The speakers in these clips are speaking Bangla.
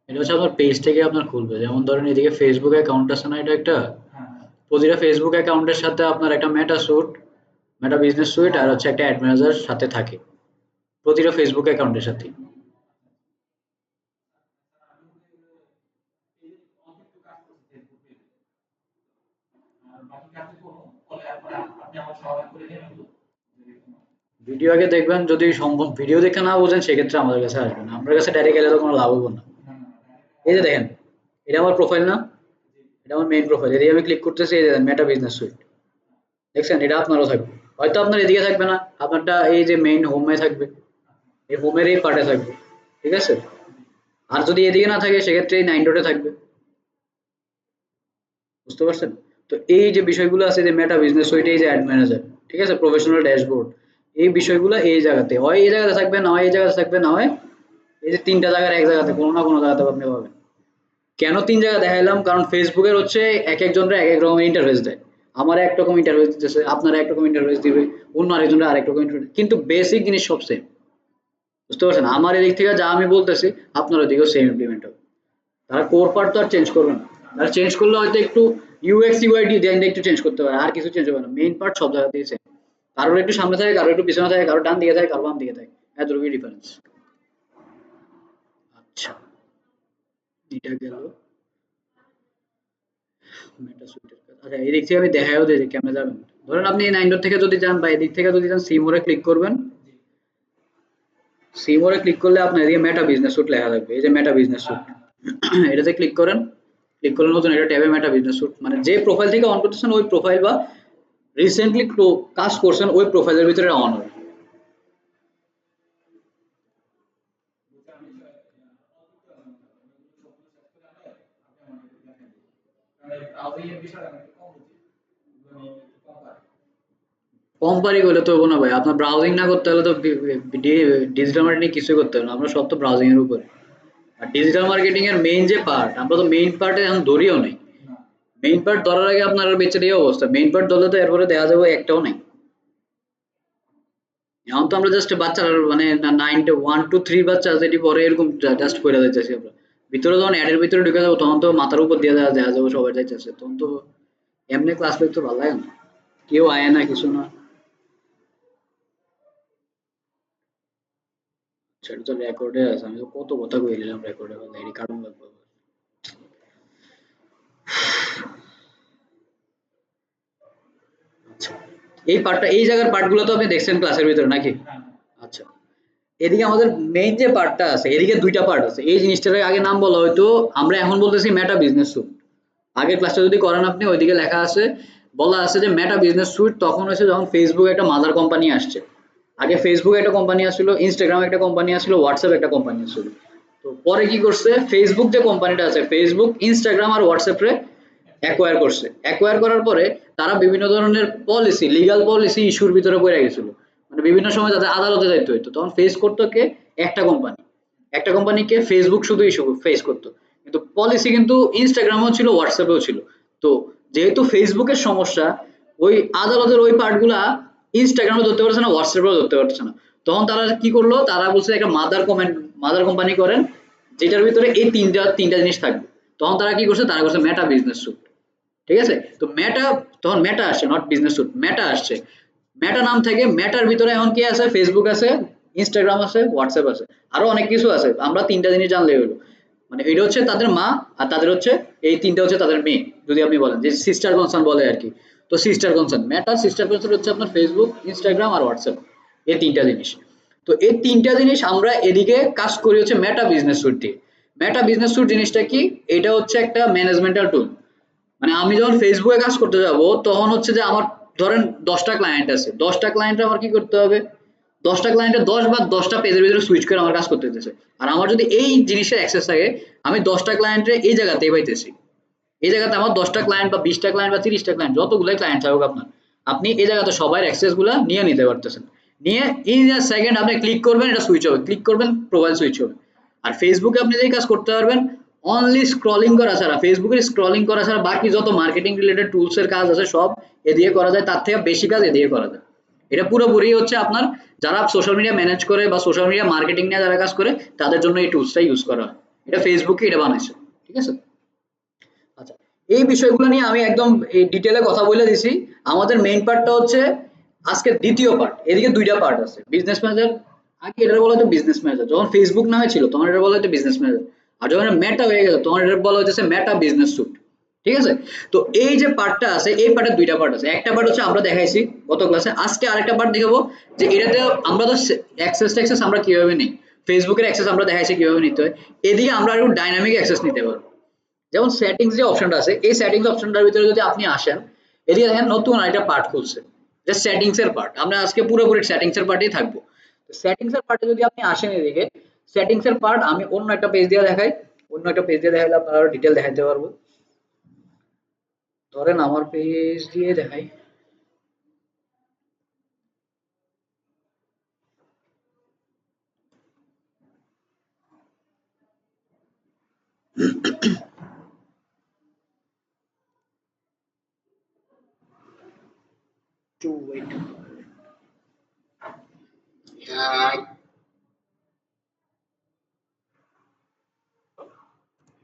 এটা হচ্ছে আপনার পেজ থেকে আপনার খুলবে। যেমন ধরেন এদিকে ফেসবুক অ্যাকাউন্ট আছে না, এটা একটা প্রতিটা ফেসবুক অ্যাকাউন্টের সাথে আপনার একটা মেটা স্যুট, মেটা বিজনেস সুইট আর হচ্ছে একটা অ্যাড ম্যানেজার সাথে থাকে প্রতিটা ফেসবুক অ্যাকাউন্টের সাথে। ভিডিও আগে দেখবেন, যদি সম্ভব ভিডিও দেখে না বোঝেন সেক্ষেত্রে আমাদের কাছে আসবেন, আপনার কাছে ডাইরেক্ট এলে তো কোনো লাভ হবে না। এই যে দেখেন, এটা আমার প্রোফাইল না, এটা আমার মেইন প্রোফাইল, এদিকে আমি ক্লিক করতেছি, এই যে মেটা বিজনেস সুইট, দেখছেন এটা আপনারও থাকবে। হয়তো আপনার এদিকে থাকবে না, আপনারটা এই যে মেইন হোমে থাকবে, এই হোমের এই পার্টে থাকবে, ঠিক আছে। আর যদি এদিকে না থাকে সেক্ষেত্রে এই 9 ডটে থাকবে, বুঝতে পারছেন? তো এই যে বিষয়গুলো আছে, যে মেটা বিজনেস সুইট, এই যে অ্যাড ম্যানেজার, ঠিক আছে, প্রফেশনাল ড্যাশবোর্ড, এই বিষয়গুলো এই জায়গাতে হয়, এই জায়গাতে থাকবে, না হয় এই জায়গাতে থাকবে, না হয় এই যে তিনটা জায়গার এক জায়গাতে কোনো না কোনো জায়গাতে আপনি পাবেন। কেন তিন জায়গা দেখাইলাম, কারণ ফেসবুকের হচ্ছে এক একজনের এক এক রকমের ইন্টারফেস দেয়। আমার একরকম ইন্টারফেস দিতেছে, আপনারা একরকম ইন্টারফেস দিবে, অন্য আরেকজনের আরেক রকম ইন্টারফেস, কিন্তু বেসিক জিনিস সব সেম, বুঝতে পারছেন? আমার এদিক থেকে যা আমি বলতেছি আপনার ওদিকেও সেম ইমপ্লিমেন্ট হবে। তারা কোর পার্ট তো আর চেঞ্জ করবে না, তারা চেঞ্জ করলে হয়তো একটু ইউএক্স ইউআইডি দেন একটু চেঞ্জ করতে পারে, আর কিছু চেঞ্জ হবে না, মেইন পার্ট সব জায়গাতেই সেম। কারোর একটু সামনে থাকে, কারোর একটু পিছনে থাকে, কারোর ডান দিকে থাকে, কারোর বাম দিকে থাকে, এতটুকুই ডিফারেন্স। আচ্ছা, এটা গেল মেটা সুইটের কাজ। আচ্ছা, এদিক থেকে আমি দেখাইও দিই যে কেমনে যাবেন। ধরেন আপনি এই 9 ডট থেকে যদি যান বা এদিক থেকে যদি যান, সি মোড়ে ক্লিক করবেন, সি মোড়ে ক্লিক করলে আপনার এদিকে মেটা বিজনেস স্যুট লেখা থাকবে, এই যে মেটা বিজনেস স্যুট, এটাতে ক্লিক করেন। ক্লিক করলে নতুন এটা ট্যাবে মেটা বিজনেস স্যুট, মানে যে প্রোফাইল থেকে অন করতেছেন ওই প্রোফাইল বা রিসেন্টলি কাজ করছেন ওই প্রোফাইলের ভিতরে অন হবে। কোম্পানি করলে তো হবো না ভাই, আপনার ব্রাউজিং না করতে হলে তো ডিজিটাল মার্কেটিং কিছুই করতে হবে না, আমরা সব তো ব্রাউজিং এর উপরে। আর ডিজিটাল মার্কেটিং এর মেইন যে পার্ট, আমরা তো মেইন পার্টে এখন ধরিও নাই। মেইন পার্ট ধরার আগে আপনার বেঁচে এই অবস্থা, মেইন পার্ট ধরলে তো এরপরে দেখা যাবে একটাও নাই। এখন তো আমরা জাস্ট বাচ্চারা মানে 9 to 1 to 3 বাচ্চা যেটি পরে এরকম জাস্ট করে যাইতেছি আমরা। ভিতরে যখন অ্যাডের ভিতরে ঢুকে যাবো তখন তো মাথার উপর দিয়ে দেখা যাবে সবাই যাইতেছে, তখন তো এমনি ক্লাস করতে ভালো লাগে না, কেউ আয় না কিছু না। সেটা তো রেকর্ডে আছে, আমি তো কত কথা কই নিলাম রেকর্ডে, বলে এর কারণ লাগবে আবার। আচ্ছা, এই পার্টটা, এই জায়গার পার্টগুলো তো আপনি দেখছেন ক্লাসের ভিতরে নাকি? আচ্ছা, এদিকে আমাদের মেইন যে পার্টটা আছে, এদিকে দুইটা পার্ট আছে, এই জিনিসটার আগে নাম বলা হয়তো, আমরা এখন বলতেছি মেটা বিজনেস স্যুট। আগের ক্লাসটা যদি করেন আপনি, ওইদিকে লেখা আছে, বলা আছে যে মেটা বিজনেস স্যুট তখন হয়েছে যখন ফেসবুক একটা মাদার কোম্পানি আসছে। আগে ফেসবুক একটা কোম্পানি আসছিল, ইনস্টাগ্রাম একটা কোম্পানি আসছিল, হোয়াটসঅ্যাপ একটা কোম্পানি আসছিল। তো পরে কি করছে, ফেসবুক যে কোম্পানিটা আছে, ফেসবুক ইনস্টাগ্রাম আর হোয়াটসঅ্যাপ রে অ্যাকোয়ার করছে। অ্যাকোয়ার করার পরে তারা বিভিন্ন ধরনের পলিসি, লিগাল পলিসি ইস্যুর ভিতরে পড়ে গেছিল, মানে বিভিন্ন সময় তাদের আদালতে যাইতে হইতো, তখন ফেস করতো কে, একটা কোম্পানি। একটা কোম্পানিকে ফেসবুক শুধু ইস্যু ফেস করতো, কিন্তু পলিসি কিন্তু ইনস্টাগ্রামেও ছিল, হোয়াটসঅ্যাপেও ছিল। তো যেহেতু ফেসবুকের সমস্যা, ওই আদালতের ওই পার্টগুলা ইনস্টাগ্রামে ধরতে পারছে না, হোয়াটসঅ্যাপেও ধরতে পারছে না। তখন তারা কি করলো, তারা বলছে একটা মাদার কোম্পানি করেন, যেটার ভিতরে এই তিনটা তিনটা জিনিস থাকবে। তখন তারা কি করছে, তারা করছে মেটা বিজনেস স্যুট, ঠিক আছে। তো মেটা, তখন মেটা আসছে, নট বিজনেস স্যুট, মেটা আসছে। মেটা নাম থেকে মেটার ভিতরে এখন কি আছে, ফেসবুক আছে, ইনস্টাগ্রাম আছে, হোয়াটসঅ্যাপ আছে, আরো অনেক কিছু আছে, আমরা তিনটা জিনিস জানলেই হলো। মানে এটা হচ্ছে তাদের মা, আর তাদের হচ্ছে এই তিনটা হচ্ছে তাদের মেয়ে, যদি আপনি বলেন যে সিস্টার কনসার্ন বলে আর কি। তো সিস্টার কনসার্ন, মেটা সিস্টার কনসার্ন হচ্ছে আপনার ফেসবুক, ইনস্টাগ্রাম আর হোয়াটসঅ্যাপ, এই তিনটা জিনিস। তো এই তিনটা জিনিস আমরা এদিকে কাজ করি হচ্ছে মেটা বিজনেস স্যুট দিয়ে। মেটা বিজনেস স্যুট জিনিসটা কি, এটা হচ্ছে একটা ম্যানেজমেন্টাল টুল। মানে আমি যখন ফেসবুকে কাজ করতে যাব, তখন হচ্ছে যে আমার ধরেন 10টা ক্লায়েন্ট আছে, 10টা ক্লায়েন্ট আমার কি করতে হবে, 10টা ক্লায়েন্টের 10 বা 10টা পেজের ভিতরে সুইচ করে আমার কাজ করতে হতেছে। আর আমার যদি এই জিনিসের অ্যাক্সেস থাকে, আমি 10টা ক্লায়েন্টের এই জায়গাতেই পাইতেছি, এই জায়গাতে আমার 10টা ক্লায়েন্ট বা 20টা ক্লায়েন্ট বা 30টা ক্লায়েন্ট, যতগুলাই ক্লায়েন্ট থাকুক আপনার, আপনি এই জায়গাতে সবার অ্যাক্সেস গুলা নিয়ে নিতে পারতেছেন। নিয়ে ইন আ সেকেন্ড আপনি ক্লিক করবেন, এটা সুইচ হবে, ক্লিক করবেন প্রোফাইল সুইচ হবে। আর ফেসবুকে আপনি যেই কাজ করতে পারবেন, অনলি স্ক্রলিং করা ছাড়া, ফেসবুকের স্ক্রলিং করা ছাড়া বাকি যত মার্কেটিং রিলেটেড টুলস এর কাজ আছে সব এদিকে করা যায়, তার থেকে বেশি কাজ এদিকে করা যায়। এটা পুরোপুরি হচ্ছে আপনার যারা সোশ্যাল মিডিয়া ম্যানেজ করে বা সোশ্যাল মিডিয়া মার্কেটিং নিয়ে যারা কাজ করে তাদের জন্য এই টুলসটা ইউজ করা হয়। এটা ফেসবুকে এটা বানাইছে, ঠিক আছে? আচ্ছা, এই বিষয়গুলো নিয়ে আমি একদম এই ডিটেলে কথা বলে দিছি। আমাদের মেইন পার্টটা হচ্ছে আজকে দ্বিতীয় পার্ট। এদিকে দুইটা পার্ট আছে, বিজনেস ম্যানেজার। আগে এটা বলা হতো বিজনেস ম্যানেজার, যখন ফেসবুক নামে ছিল তখন এটা বলা হতো বিজনেস ম্যানেজার। আর যখন মেটা হয়ে গেল তখন এটা বলা হচ্ছে মেটা বিজনেস স্যুট, ঠিক আছে? তো এই যে পার্টটা আছে, এই পার্টের দুইটা পার্ট আছে। একটা পার্ট হচ্ছে আমরা দেখাইছি গত ক্লাসে, আজকে আরেকটা পার্ট দেখাবো যে এটাতে আমরা তো অ্যাক্সেস ট্যাক্সেস আমরা কিভাবে নিই, ফেসবুকের অ্যাক্সেস আমরা দেখাইছি কিভাবে নিতে হয়। এদিকে আমরা আরো ডাইনামিক অ্যাক্সেস নিতে পারবো। যেমন সেটিংস যে অপশনটা আছে, এই সেটিংস অপশনটার ভিতরে যদি আপনি আসেন, এদিকে দেখেন নতুন আরেকটা পার্ট খুলছে, যে সেটিংস এর পার্ট। আমরা আজকে পুরোপুরি সেটিংস এর পার্টেই থাকবো। তো সেটিংস এর পার্টে যদি আপনি আসেন, এদিকে সেটিংস এর পার্ট আমি অন্য একটা পেজ দিয়ে দেখাই। অন্য একটা পেজ দিয়ে দেখাইলে আপনারা আরো ডিটেল দেখাইতে পারবো। ধরেন আমার পেজ দিয়ে দেখাই। Two wait.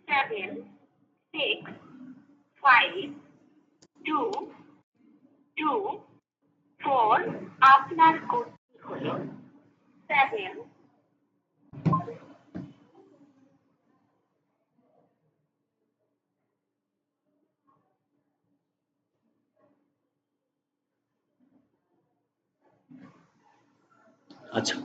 7 6 5 2 2 4 আপনার কোডটি হলো 7। আচ্ছা,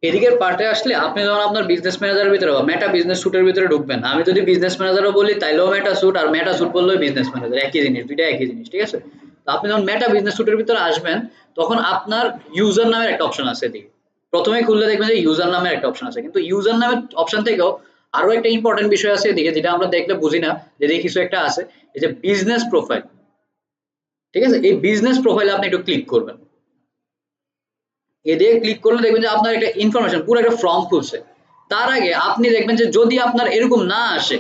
এদিকের পার্টে আসলে আপনি যখন আপনার বিজনেস ম্যানেজারের ভিতরে বা মেটা বিজনেস স্যুটের ভিতরে ঢুকবেন, আমি যদি বিজনেস ম্যানেজারও বলি তাইলেও মেটা স্যুট, আর মেটা স্যুট বললেও বিজনেস ম্যানেজার, একই জিনিস, দুইটা একই জিনিস, ঠিক আছে? তো আপনি যখন মেটা বিজনেস স্যুটের ভিতরে আসবেন, তখন আপনার ইউজার নামের একটা অপশন আছে এদিকে। প্রথমে খুললে দেখবেন যে ইউজার নামের একটা অপশন আছে, কিন্তু ইউজার নামের অপশন থেকেও আরো একটা ইম্পর্টেন্ট বিষয় আছে এদিকে, যেটা আমরা দেখলে বুঝি না, যে কিছু একটা আছে, এই যে বিজনেস প্রোফাইল, ঠিক আছে? এই বিজনেস প্রোফাইলে আপনি একটু ক্লিক করবেন। এদিকে ক্লিক করলে দেখবেন যে আপনার একটা ইনফরমেশন, পুরো একটা ফর্ম খুলছে। তার আগে আপনি দেখবেন যে যদি আপনার এরকম না আসে,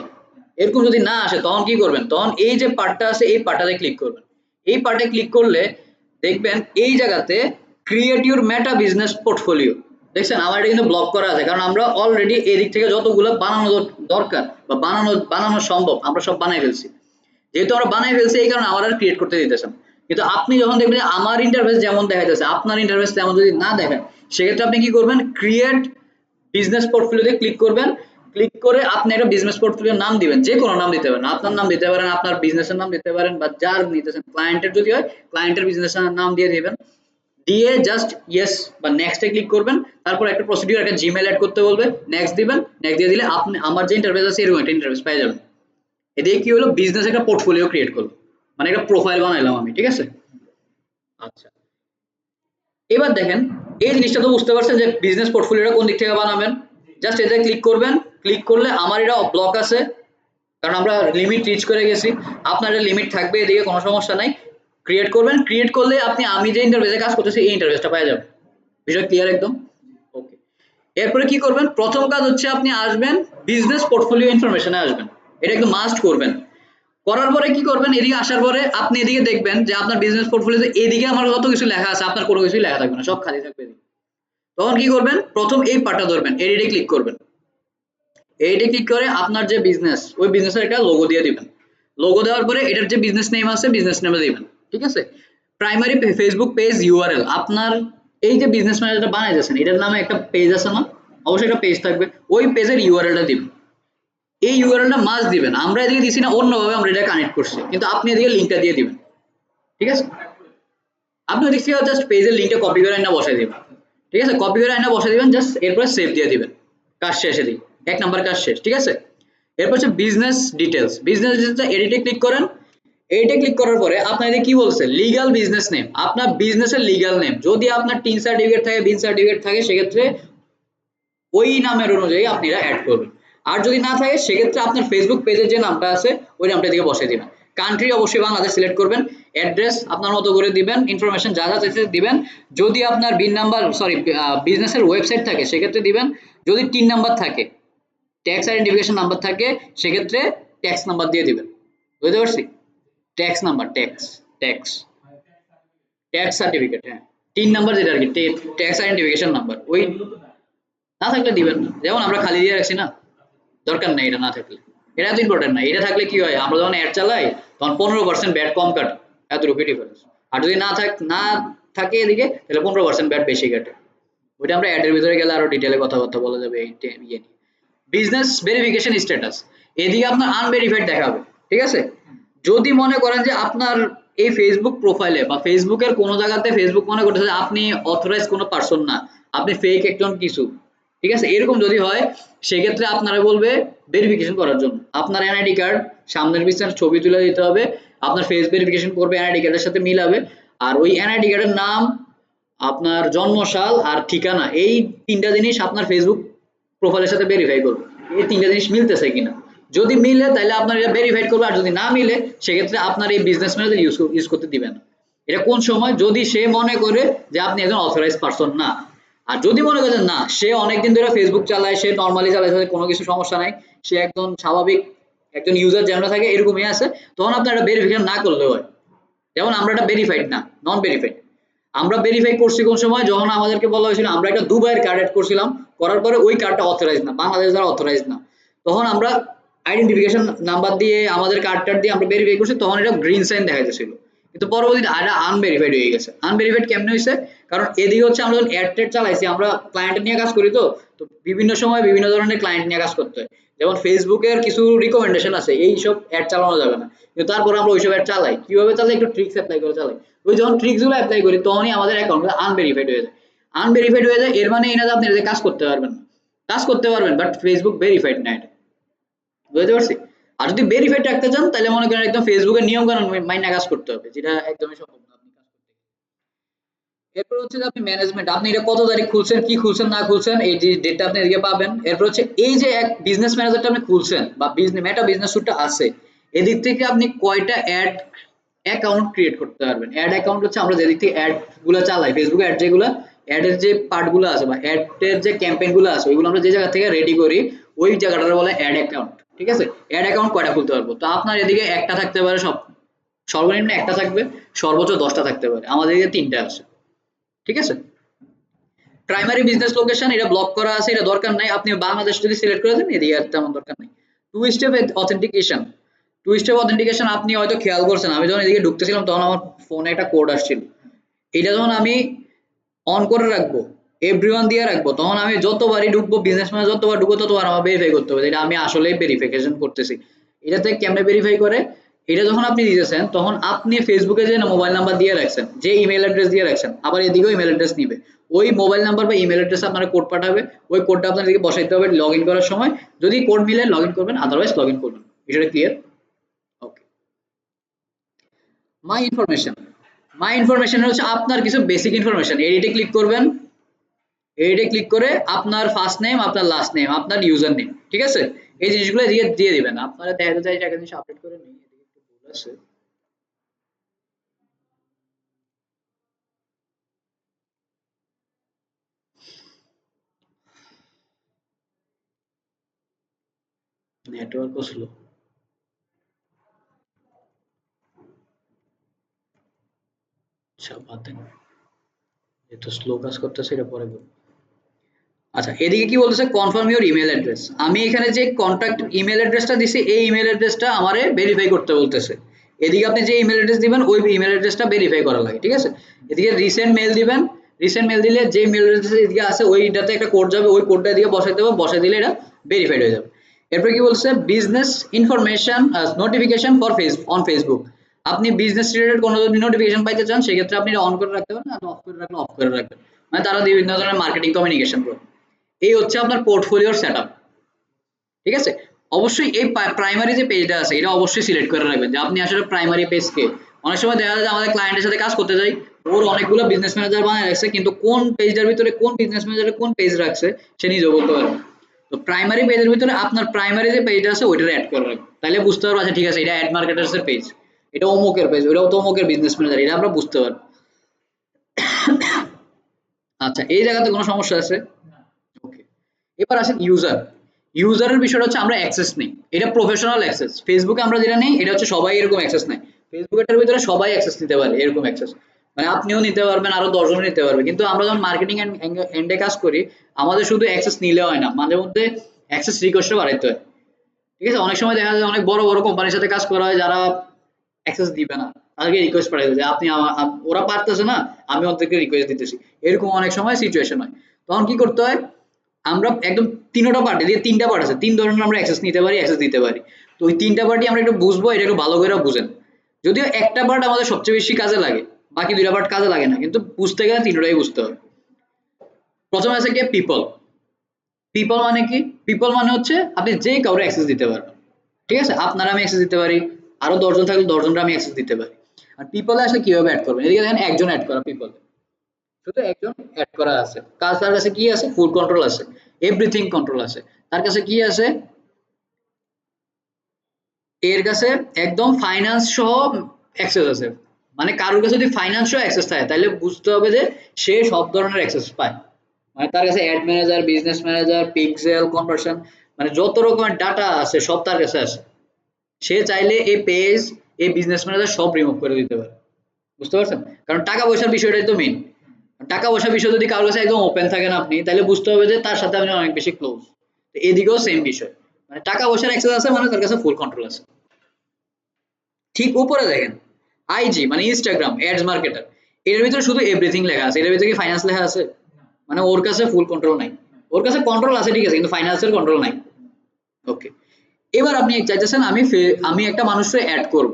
এরকম যদি না আসে তখন কি করবেন, তখন এই যে পার্টটা আছে এই পার্টটাতে ক্লিক করবেন। এই পার্টে ক্লিক করলে দেখবেন এই জায়গাতে create your meta business portfolio. দেখছেন আমার এটা কিন্তু ব্লক করা আছে, কারণ আমরা অলরেডি এদিক থেকে যতগুলো বানানো দরকার বা বানানো সম্ভব আমরা সব বানাই ফেলছি। যেহেতু আমরা বানাই ফেলছি এই কারণে আমার আর ক্রিয়েট করতে দিতেছে না। কিন্তু আপনি যখন দেখবেন যে আমার ইন্টারফেস যেমন দেখা যাচ্ছে আপনার ইন্টারফেস তেমন যদি না দেখায়, সেক্ষেত্রে আপনি কি করবেন, ক্রিয়েট বিজনেস পোর্টফোলিওতে ক্লিক করবেন। ক্লিক করে আপনি একটা বিজনেস পোর্টফোলিওর নাম দিবেন, যে কোনো নাম দিতে পারেন, আপনার নাম দিতে পারেন, আপনার বিজনেসের নাম দিতে পারেন, বা যার নিতেছেন ক্লায়েন্টের যদি হয় ক্লায়েন্টের বিজনেসের নাম দিয়ে দিবেন। দিয়ে জাস্ট ইয়েস বা নেক্সটে ক্লিক করবেন। তারপর একটা প্রসিডিউর, একটা জিমেইল অ্যাড করতে বলবে, নেক্সট দিবেন। নেক্সট দিয়ে দিলে আপনি আমার যে ইন্টারফেস আছে এরকম একটা ইন্টারফেস পেয়ে যাবেন। এদিকে কি হলো, বিজনেস একটা পোর্টফোলিও ক্রিয়েট করলো, মানে একটা প্রোফাইল বানাইলাম আমি, ঠিক আছে? আচ্ছা, এবার দেখেন এই জিনিসটা তো বুঝতে পারছেন যে বিজনেস পোর্টফোলিওটা কোন দিক থেকে বানাবেন। জাস্ট এতে ক্লিক করবেন। ক্লিক করলে আমার এটা ব্লক আছে, কারণ আমরা লিমিট রিচ করে গেছি। আপনার লিমিট থাকবে, এদিকে কোনো সমস্যা নাই। ক্রিয়েট করবেন, ক্রিয়েট করলে আপনি আমি যে ইন্টারফেসে কাজ করতেছি এই ইন্টারফেসটা পেয়ে যাবেন। বিষয় ক্লিয়ার একদম? ওকে। এরপরে কি করবেন, প্রথম কাজ হচ্ছে আপনি আসবেন বিজনেস পোর্টফোলিও ইনফরমেশনে আসবেন। এটা একদম মাস্ট করবেন। করার পরে কি করবেন, এদিকে আসার পরে আপনি এদিকে দেখবেন যে আপনার বিজনেস পোর্টফোলিওতে এদিকে আমার কত কিছু লেখা আছে, আপনার কোনো কিছুই লেখা থাকবে না, সব খালি থাকবে এদিকে। তখন কি করবেন, প্রথম এই পার্টটা ধরবেন, এডিটে ক্লিক করবেন। এডিটে ক্লিক করে আপনার যে বিজনেস, ওই বিজনেসের একটা লোগো দিয়ে দিবেন। লোগো দেওয়ার পরে এটার যে বিজনেস নেম আছে বিজনেস নেমে দিবেন, ঠিক আছে? প্রাইমারি ফেসবুক পেজ ইউআরএল, আপনার এই যে বিজনেস ম্যানেজারটা বানাইতেছেন এটার নামে একটা পেজ আছে না, অবশ্যই একটা পেজ থাকবে, ওই পেজের ইউআরএলটা দিবেন। এই ইউআরএলটা মাস্ট দিবেন, আমরা এদিকে দিছি না, অন্যভাবে আমরা এটা কানেক্ট করছি, কিন্তু আপনি এদিকে লিংকটা দিয়ে দিবেন, ঠিক আছে? আপনি ওদিক থেকে জাস্ট পেজের লিংকটা কপি করে আইনা বসাই দিবেন, ঠিক আছে? কপি করে আইনা বসাই দিবেন, জাস্ট এরপরে সেভ দিয়ে দিবেন। কাজ শেষ, এদিকে এক নাম্বার কাজ শেষ, ঠিক আছে? এরপর হচ্ছে বিজনেস ডিটেলস। বিজনেস ডিটেলসটা এডিটে ক্লিক করেন। এডিটে ক্লিক করার পরে আপনার এদিকে কি বলছে, লিগ্যাল বিজনেস নেম, আপনার বিজনেসের লিগ্যাল নেম। যদি আপনার টিন সার্টিফিকেট থাকে, বিন সার্টিফিকেট থাকে, সেক্ষেত্রে ওই নামের অনুযায়ী আপনারা অ্যাড করবেন। আর যদি না থাকে সেক্ষেত্রে আপনার ফেসবুক পেজের যে নামটা আছে ওই নামটা দিকে বসিয়ে দিবেন। কান্ট্রি অবশ্যই বাংলাদেশ সিলেক্ট করবেন। অ্যাড্রেস আপনার মতো করে দিবেন, ইনফরমেশন যা যা চাইছে দিবেন। যদি আপনার বিন নাম্বার সরি বিজনেসের ওয়েবসাইট থাকে সেক্ষেত্রে দিবেন। যদি টিন নাম্বার থাকে, ট্যাক্স আইডেন্টিফিকেশন নাম্বার থাকে, সেক্ষেত্রে ট্যাক্স নাম্বার দিয়ে দিবেন। বুঝতে পারছি? Tax number, tax tax tax certificate, হ্যাঁ 3 নাম্বার যেটা আর কি ট্যাক্স আইডেন্টিফিকেশন নাম্বার, ওই না থাকলে দিবেন না। যেমন আমরা খালি দিয়ে রাখছি না, দরকার নেই এটা না থাকলে, এটা এত ইম্পর্টেন্ট না। এটা থাকলে কি হয়, আমরা যখন অ্যাড চালাই তখন 15% ব্যাট কম কাটে, এতটুকু ডিফারেন্স। আর যদি না থাকে এদিকে, তাহলে 15% ব্যাট বেশি কাটে। ওইটা আমরা অ্যাডের ভিতরে গেলে আরো ডিটেইলে কথাবার্তা বলা যাবে এই ইয়ে নিয়ে। বিজনেস ভেরিফিকেশন স্ট্যাটাস, এদিকে আপনার আনভেরিফাইড দেখাবে, ঠিক আছে? যদি মনে করেন যে আপনার এই ফেসবুক প্রোফাইলে বা ফেসবুকের কোনো জায়গাতে ফেসবুক মনে করতেছে যে আপনি অথরাইজ কোনো পারসন না, আপনি ফেক একজন কিছু, ঠিক আছে, এরকম যদি হয়, সেক্ষেত্রে আপনারা বলবে ভেরিফিকেশন করার জন্য আপনার এনআইডি কার্ড সামনের পিছনের ছবি তুলে দিতে হবে, আপনার ফেস ভেরিফিকেশন করবে, এনআইডি কার্ডের সাথে মিলাবে, আর ওই এনআইডি কার্ডের নাম, আপনার জন্মসাল আর ঠিকানা, এই 3টা জিনিস আপনার ফেসবুক প্রোফাইলের সাথে ভেরিফাই করবে, এই 3টা জিনিস মিলতেছে কিনা। যদি মিলে তাহলে আপনার এটা ভেরিফাইড করবে, আর যদি না মিলে সেক্ষেত্রে আপনার এই বিজনেস ম্যানেজার ইউজ করতে দিবে না। এটা কোন সময়, যদি সে মনে করে যে আপনি একজন অথরাইজ পারসন না। আর যদি মনে করেন না, সে অনেকদিন ধরে ফেসবুক চালায়, সে নর্মালি চালায়, কোনো কিছু সমস্যা নাই, সে একদম স্বাভাবিক একজন ইউজার যেমন থাকে এরকমই আছে, তখন আপনার এটা ভেরিফিকেশন না করলেও হয়। যেমন আমরা এটা ভেরিফাইড না, নন ভেরিফাইড। আমরা ভেরিফাই করছি কোন সময়, যখন আমাদেরকে বলা হয়েছিল আমরা একটা দুবাইয়ের কার্ড এড করছিলাম, করার পরে ওই কার্ডটা অথরাইজ না, বাংলাদেশ দ্বারা অথরাইজ না, তখন আমরা আইডেন্টিফিকেশন নাম্বার দিয়ে আমাদের কার্ডটা দিয়ে আমরা ভেরিফাই করছি, তখন এটা গ্রিন সাইন দেখা যাচ্ছিল। কিন্তু পরবর্তীতে এটা আনভেরিফাইড হয়ে গেছে। আনভেরিফাইড কেমনে হয়েছে, কারণ এদিকে হচ্ছে আমরা যখন অ্যাড টেড চালাইছি, আমরা ক্লায়েন্ট নিয়ে কাজ করি, তো তো বিভিন্ন সময় বিভিন্ন ধরনের ক্লায়েন্ট নিয়ে কাজ করতে হয়। যেমন ফেসবুকের কিছু রিকমেন্ডেশন আছে, এই সব অ্যাড চালানো যাবে না, কিন্তু তারপরে আমরা ওইসব অ্যাড চালাই, কিভাবে চালাই, একটু ট্রিক্স অ্যাপ্লাই করে চালাই। ওই যখন ট্রিক্স গুলো অ্যাপ্লাই করি, তখনই আমাদের অ্যাকাউন্টগুলো আনভেরিফাইড হয়ে যায়। আনভেরিফাইড হয়ে যায়, এর মানে এই না যে আপনি এটাতে কাজ করতে পারবেন না, কাজ করতে পারবেন, বাট ফেসবুক ভেরিফাইড না এটা, বুঝতে পারছি? আর যদি ভেরিফাইড রাখতে চান, তাহলে মনে করেন একদম ফেসবুকের নিয়ম কানুন মাইনা কাজ করতে হবে, যেটা একদমই সম্ভব না আপনি কাজ করতে। এরপর হচ্ছে যে আপনি ম্যানেজমেন্ট, আপনি এটা কত তারিখ খুলছেন, কি খুলছেন না খুলছেন, এই যে ডেটটা আপনি এদিকে পাবেন। এরপর হচ্ছে এই যে এক বিজনেস ম্যানেজারটা আপনি খুলছেন বা বিজনেস মেটা বিজনেস স্যুটটা আছে, এদিক থেকে আপনি কয়টা অ্যাড অ্যাকাউন্ট ক্রিয়েট করতে পারবেন। অ্যাড অ্যাকাউন্ট হচ্ছে আমরা যেদিক থেকে অ্যাড গুলো চালাই, ফেসবুক অ্যাড যেগুলো, অ্যাড এর যে পার্ট গুলো আছে বা অ্যাড এর যে ক্যাম্পেইন গুলো আছে, ওইগুলো আমরা যে জায়গা থেকে রেডি করি, ওই জায়গাটার বলে অ্যাড অ্যাকাউন্ট, ঠিক আছে? অ্যাড অ্যাকাউন্ট কয়টা খুলতে পারবো, তো আপনার এদিকে একটা থাকতে পারে, সর্বনিম্ন একটা থাকবে, সর্বোচ্চ 10টা থাকতে পারে, আমাদের এদিকে 3টা আছে, ঠিক আছে? প্রাইমারি বিজনেস লোকেশন এটা ব্লক করা আছে, এটা দরকার নাই, আপনি বাংলাদেশ যদি সিলেক্ট করে দেন, এদিকে আর তেমন দরকার নাই। Two step authentication, two step authentication আপনি হয়তো খেয়াল করছেন, আমি যখন এদিকে ঢুকতেছিলাম তখন আমার ফোনে একটা কোড আসছিল, এটা যখন আমি অন করে রাখবো, এভরিওয়ান দিয়ে রাখবো, তখন আমি যতবারই ঢুকবো, বিজনেস মানে যতবার ঢুকবো ততবার আমার ভেরিফাই করতে হবে এটা আমি আসলেই ভেরিফিকেশন করতেছি। এটাতে কেমনে ভেরিফাই করে, এটা যখন আপনি দিতেছেন, তখন আপনি ফেসবুকে যে মোবাইল নাম্বার দিয়ে রাখছেন, যে ইমেল অ্যাড্রেস দিয়ে রাখছেন, আবার এদিকেও ইমেল অ্যাড্রেস নিবে, ওই মোবাইল নাম্বার বা ইমেল অ্যাড্রেসে আপনার কোড পাঠাবে, ওই কোডটা আপনার এদিকে বসাইতে হবে লগ ইন করার সময়, যদি কোড মিলে লগ ইন করবেন, আদারওয়াইজ লগ ইন করবেন। বিষয়টা ক্লিয়ার? ওকে। মাই ইনফরমেশন, মাই ইনফরমেশন হচ্ছে আপনার কিছু বেসিক ইনফরমেশন, এডিটে ক্লিক করবেন, এডিটে ক্লিক করে আপনার ফার্স্ট নেম, আপনার লাস্ট নেম, আপনার ইউজার নেম, ঠিক আছে, এই জিনিসগুলো দিয়ে দিয়ে দিবেন। আপনারা দেখা যায় যে একটা জিনিস আপডেট করে নিই, এদিকে একটু ভুল আছে। নেটওয়ার্কও স্লো, আচ্ছা বাদ দেন, এত স্লো কাজ করতেছে, এটা পরে বলবো। আচ্ছা, এদিকে কি বলতেছে, কনফার্ম ইউর ইমেল অ্যাড্রেস, আমি এখানে যে কন্ট্যাক্ট ইমেল অ্যাড্রেসটা দিছি, এই ইমেল অ্যাড্রেসটা আমারে ভেরিফাই করতে বলতেছে। এদিকে আপনি যে ইমেল অ্যাড্রেস দিবেন, ওই ইমেল অ্যাড্রেসটা ভেরিফাই করা লাগে, ঠিক আছে? এদিকে রিসেন্ট মেল দিবেন, রিসেন্ট মেল দিলে যে মেল অ্যাড্রেস এদিকে আছে, ওইটাতে একটা কোড যাবে, ওই কোডটা এদিকে বসাইতে হবে, বসাই দিলে এটা ভেরিফাইড হয়ে যাবে। এরপর কি বলছে, business information notification for on Facebook, আপনি বিজনেস রিলেটেড কোনো যদি নোটিফিকেশন পাইতে চান, সেক্ষেত্রে আপনি এটা অন করে রাখতে পারেন, আর অফ করে রাখলে অফ করে রাখবেন, মানে তারা বিভিন্ন ধরনের মার্কেটিং কমিউনিকেশন করে। এই হচ্ছে আপনার পোর্টফোলিওর সেটআপ, ঠিক আছে? অবশ্যই এই প্রাইমারি যে পেজটা আছে, এটা অবশ্যই সিলেক্ট করে রাখবেন যে আপনি আসলে প্রাইমারি পেজ কে। অনেক সময় দেখা যায় যে আমাদের ক্লায়েন্টের সাথে কাজ করতে যাই, ওর অনেকগুলো বিজনেস ম্যানেজার বানায় রাখছে, কিন্তু কোন পেজটার ভিতরে কোন বিজনেস ম্যানেজারে কোন পেজ রাখছে সে নিজেও বলতে পারবে না। তো প্রাইমারি পেজের ভিতরে আপনার প্রাইমারি যে পেজটা আছে ওইটা অ্যাড করে রাখবেন, তাহলে বুঝতে পারবো আচ্ছা ঠিক আছে, এটা অ্যাড মার্কেটার্স এর পেজ, এটা অমুকের পেজ, ওটাও তো অমুকের বিজনেস ম্যানেজার, এটা আমরা বুঝতে পারবো। আচ্ছা, এই জায়গাতে কোনো সমস্যা আছে? ওকে। এবার আসেন ইউজার, ইউজারের বিষয়টা হচ্ছে আমরা অ্যাক্সেস নেই, এটা প্রফেশনাল অ্যাক্সেস। ফেসবুকে আমরা যেটা নেই, এটা হচ্ছে সবাই এরকম অ্যাক্সেস নেয়, ফেসবুকের ভিতরে সবাই অ্যাক্সেস নিতে পারে এরকম অ্যাক্সেস। মানে আপনিও নিতে পারবেন, আরো 10 জন নিতে পারবে। কিন্তু আমরা যখন মার্কেটিং এন্ডে কাজ করি, আমাদের শুধু অ্যাক্সেস নিলে হয় না, মাঝে মধ্যে অ্যাক্সেস রিকোয়েস্টও বাড়াইতে হয়। ঠিক আছে, অনেক সময় দেখা যায় অনেক বড় বড় কোম্পানির সাথে কাজ করা হয় যারা অ্যাক্সেস দিবে না, তাদেরকে রিকোয়েস্ট পাঠাইতে যে আপনি ওরা পারতেছে না, আমি ওদেরকে রিকোয়েস্ট দিতেছি। এরকম অনেক সময় সিচুয়েশন হয়। তখন কি করতে হয়, আমরা একদম তিনটা পার্টি দিয়ে, তিনটা পার্ট আছে, তিন ধরনের আমরা অ্যাক্সেস নিতে পারি, অ্যাক্সেস দিতে পারি। তো ওই তিনটা পার্টি আমরা একটু বুঝবো, এটা একটু ভালো করে বুঝেন। যদিও একটা পার্ট আমাদের সবচেয়ে বেশি কাজে লাগে, বাকি দুইটা পার্ট কাজে লাগে না, কিন্তু বুঝতে গেলে তিনটাই বুঝতে হবে। প্রথমে আছে কি পিপল। পিপল মানে কি? পিপল মানে হচ্ছে আপনি যে কাউরে অ্যাক্সেস দিতে পারবেন। ঠিক আছে, আপনারা আমি অ্যাক্সেস দিতে পারি, আরো 10 জন থাকলে 10 জনরা আমি অ্যাক্সেস দিতে পারি। আর পিপলে আসলে কিভাবে অ্যাড করবেন, এদিকে দেখেন একজন অ্যাড করা পিপল, শুধু একজন অ্যাড করা আছে, কাজ তার কাছে কি আছে, ফুল কন্ট্রোল আছে, এভরিথিং কন্ট্রোল আছে। তার কাছে কি আছে, এর কাছে একদম ফাইন্যান্স সহ অ্যাক্সেস আছে। মানে কারোর কাছে যদি ফাইন্যান্স সহ অ্যাক্সেস থাকে তাহলে বুঝতে হবে যে সে সব ধরনের অ্যাক্সেস পায়। মানে তার কাছে add manager, business manager, pixel, conversion, মানে যত রকমের ডাটা আছে সব তার কাছে আছে। সে চাইলে এই পেজ, এই বিজনেস ম্যানেজার সব রিমুভ করে দিতে পারে। বুঝতে পারছেন? কারণ টাকা পয়সার বিষয়টাই তো মেইন। টাকা পয়সার বিষয় যদি কারোর কাছে একদম ওপেন থাকেন আপনি, তাহলে বুঝতে হবে যে তার সাথে আপনি অনেক বেশি ক্লোজ। তো এদিকেও সেম বিষয়, মানে টাকা পয়সার অ্যাক্সেস আছে মানে তার কাছে ফুল কন্ট্রোল আছে। ঠিক উপরে দেখেন আইজি মানে ইনস্টাগ্রাম অ্যাডস মার্কেটার, এর ভিতরে শুধু এভরিথিং লেখা আছে, এর ভিতরে কি ফাইন্যান্স লেখা আছে? মানে ওর কাছে ফুল কন্ট্রোল নাই। ওর কাছে কন্ট্রোল আছে ঠিক আছে, কিন্তু ফাইন্যান্সের কন্ট্রোল নাই। ওকে, এবার আপনি চাইতেছেন আমি একটা মানুষকে অ্যাড করব,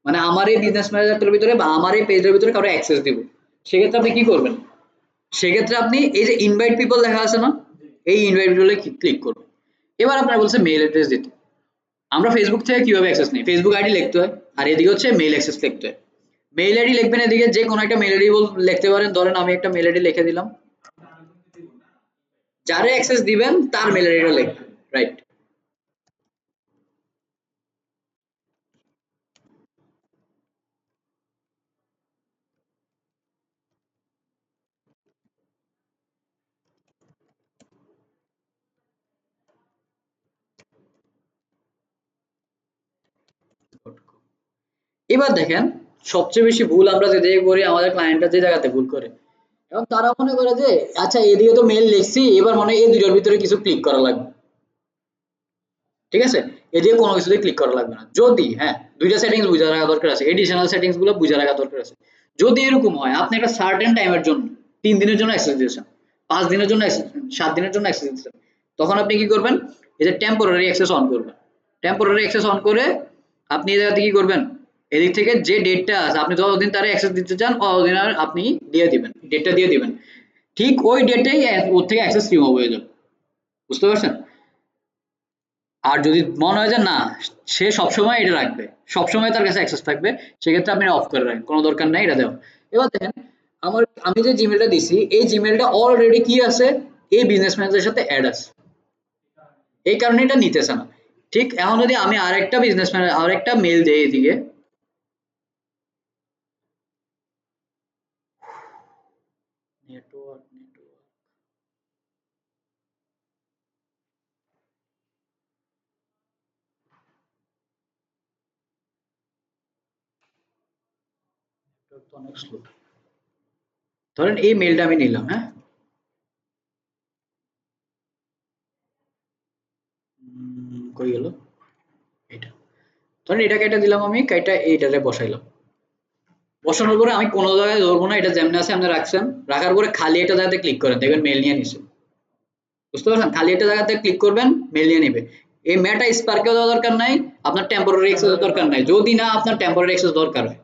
মানে আমার এই বিজনেস ম্যানেজারটার ভিতরে বা আমার এই পেজের ভিতরে কারো অ্যাক্সেস দিব। সেক্ষেত্রে আপনি কি করবেন? সেক্ষেত্রে আপনি এই যে ইনভাইট পিপল লেখা আছে না, এই ইনভাইট পিপলে ক্লিক করবেন। এবার আপনার বলছে মেইল অ্যাড্রেস দিতে। আমরা ফেসবুক থেকে কিভাবে অ্যাক্সেস নিই, ফেসবুক আইডি লিখতে হয়, আর এদিকে হচ্ছে মেইল অ্যাক্সেস লিখতে হয়। মেইল আইডি লিখবেন, এদিকে যে কোনো একটা মেইল আইডি লিখতে পারেন, ধরেন আমি একটা মেইল আইডি লিখে দিলাম, যারে অ্যাক্সেস দিবেন তার মেইল আইডিটা লিখবেন, রাইট? এবার দেখেন সবচেয়ে বেশি ভুল আমরা যে জায়গায় করি, আমাদের ক্লায়েন্টরা যে জায়গাতে ভুল করে, এবং তারা মনে করে যে আচ্ছা এদিকে তো মেইল লিখছি, এবার মনে হয় এই দুটোর ভিতরে কিছু ক্লিক করা লাগবে। ঠিক আছে, এদিকে কোনো কিছুতে ক্লিক করা লাগবে না। যদি হ্যাঁ, দুইটা সেটিংস বুঝে রাখা দরকার আছে, এডিশনাল সেটিংস গুলো বুঝে রাখা দরকার আছে। যদি এরকম হয় আপনি একটা সার্টেন টাইমের জন্য 3 দিনের জন্য অ্যাক্সেস দিয়েছেন, 5 দিনের জন্য অ্যাক্সেস, 7 দিনের জন্য অ্যাক্সেস দিয়েছেন, তখন আপনি কি করবেন, এই যে টেম্পোরারি অ্যাক্সেস অন করবেন। টেম্পোরারি অ্যাক্সেস অন করে আপনি এই জায়গাতে কি করবেন, এদিক থেকে যে ডেটটা আছে আপনি যতদিন তারা অ্যাক্সেস দিতে চান ততদিন আর আপনি দিয়ে দিবেন, ডেটটা দিয়ে দিবেন। ঠিক ওই ডেটেই ওর থেকে অ্যাক্সেস রিমুভ হয়ে যাবে। বুঝতে পারছেন? আর যদি মনে হয় যে না, সে সবসময় এটা রাখবে, সবসময় তার কাছে অ্যাক্সেস থাকবে, সেক্ষেত্রে আপনি অফ করে রাখেন, কোনো দরকার নাই এটা দেওয়া। এবার দেখেন আমি যে জিমেলটা দিছি, এই জিমেলটা অলরেডি কি আছে, এই বিজনেস ম্যানেজারের সাথে অ্যাড আছে, এই কারণে এটা নিতেছে না। ঠিক এখন যদি আমি আরেকটা বিজনেস ম্যানেজার আরেকটা মেল দিই এদিকে, নেটওয়ার্ক নেটওয়ার্ক তো অনেক স্লো। ধরেন এই মেলটা আমি নিলাম, হ্যাঁ, কই গেল এটা, ধরেন এটা কেটে দিলাম, আমি কেটে এইটারে বসাইলাম। বসানোর পরে আমি কোনো জায়গায় ধরবো না, এটা যেমন আছে আপনি রাখছেন, রাখার পরে খালি একটা জায়গাতে ক্লিক করেন, দেখবেন মেল নিয়ে নিছে। বুঝতে পারছেন? খালি একটা জায়গাতে ক্লিক করবেন, মেল নিয়ে নিবে। এই মেটা স্পার্কেও দেওয়া দরকার নাই, আপনার টেম্পোরারি অ্যাক্সেস দরকার নাই, যদি না আপনার টেম্পোরারি অ্যাক্সেস দরকার হয়।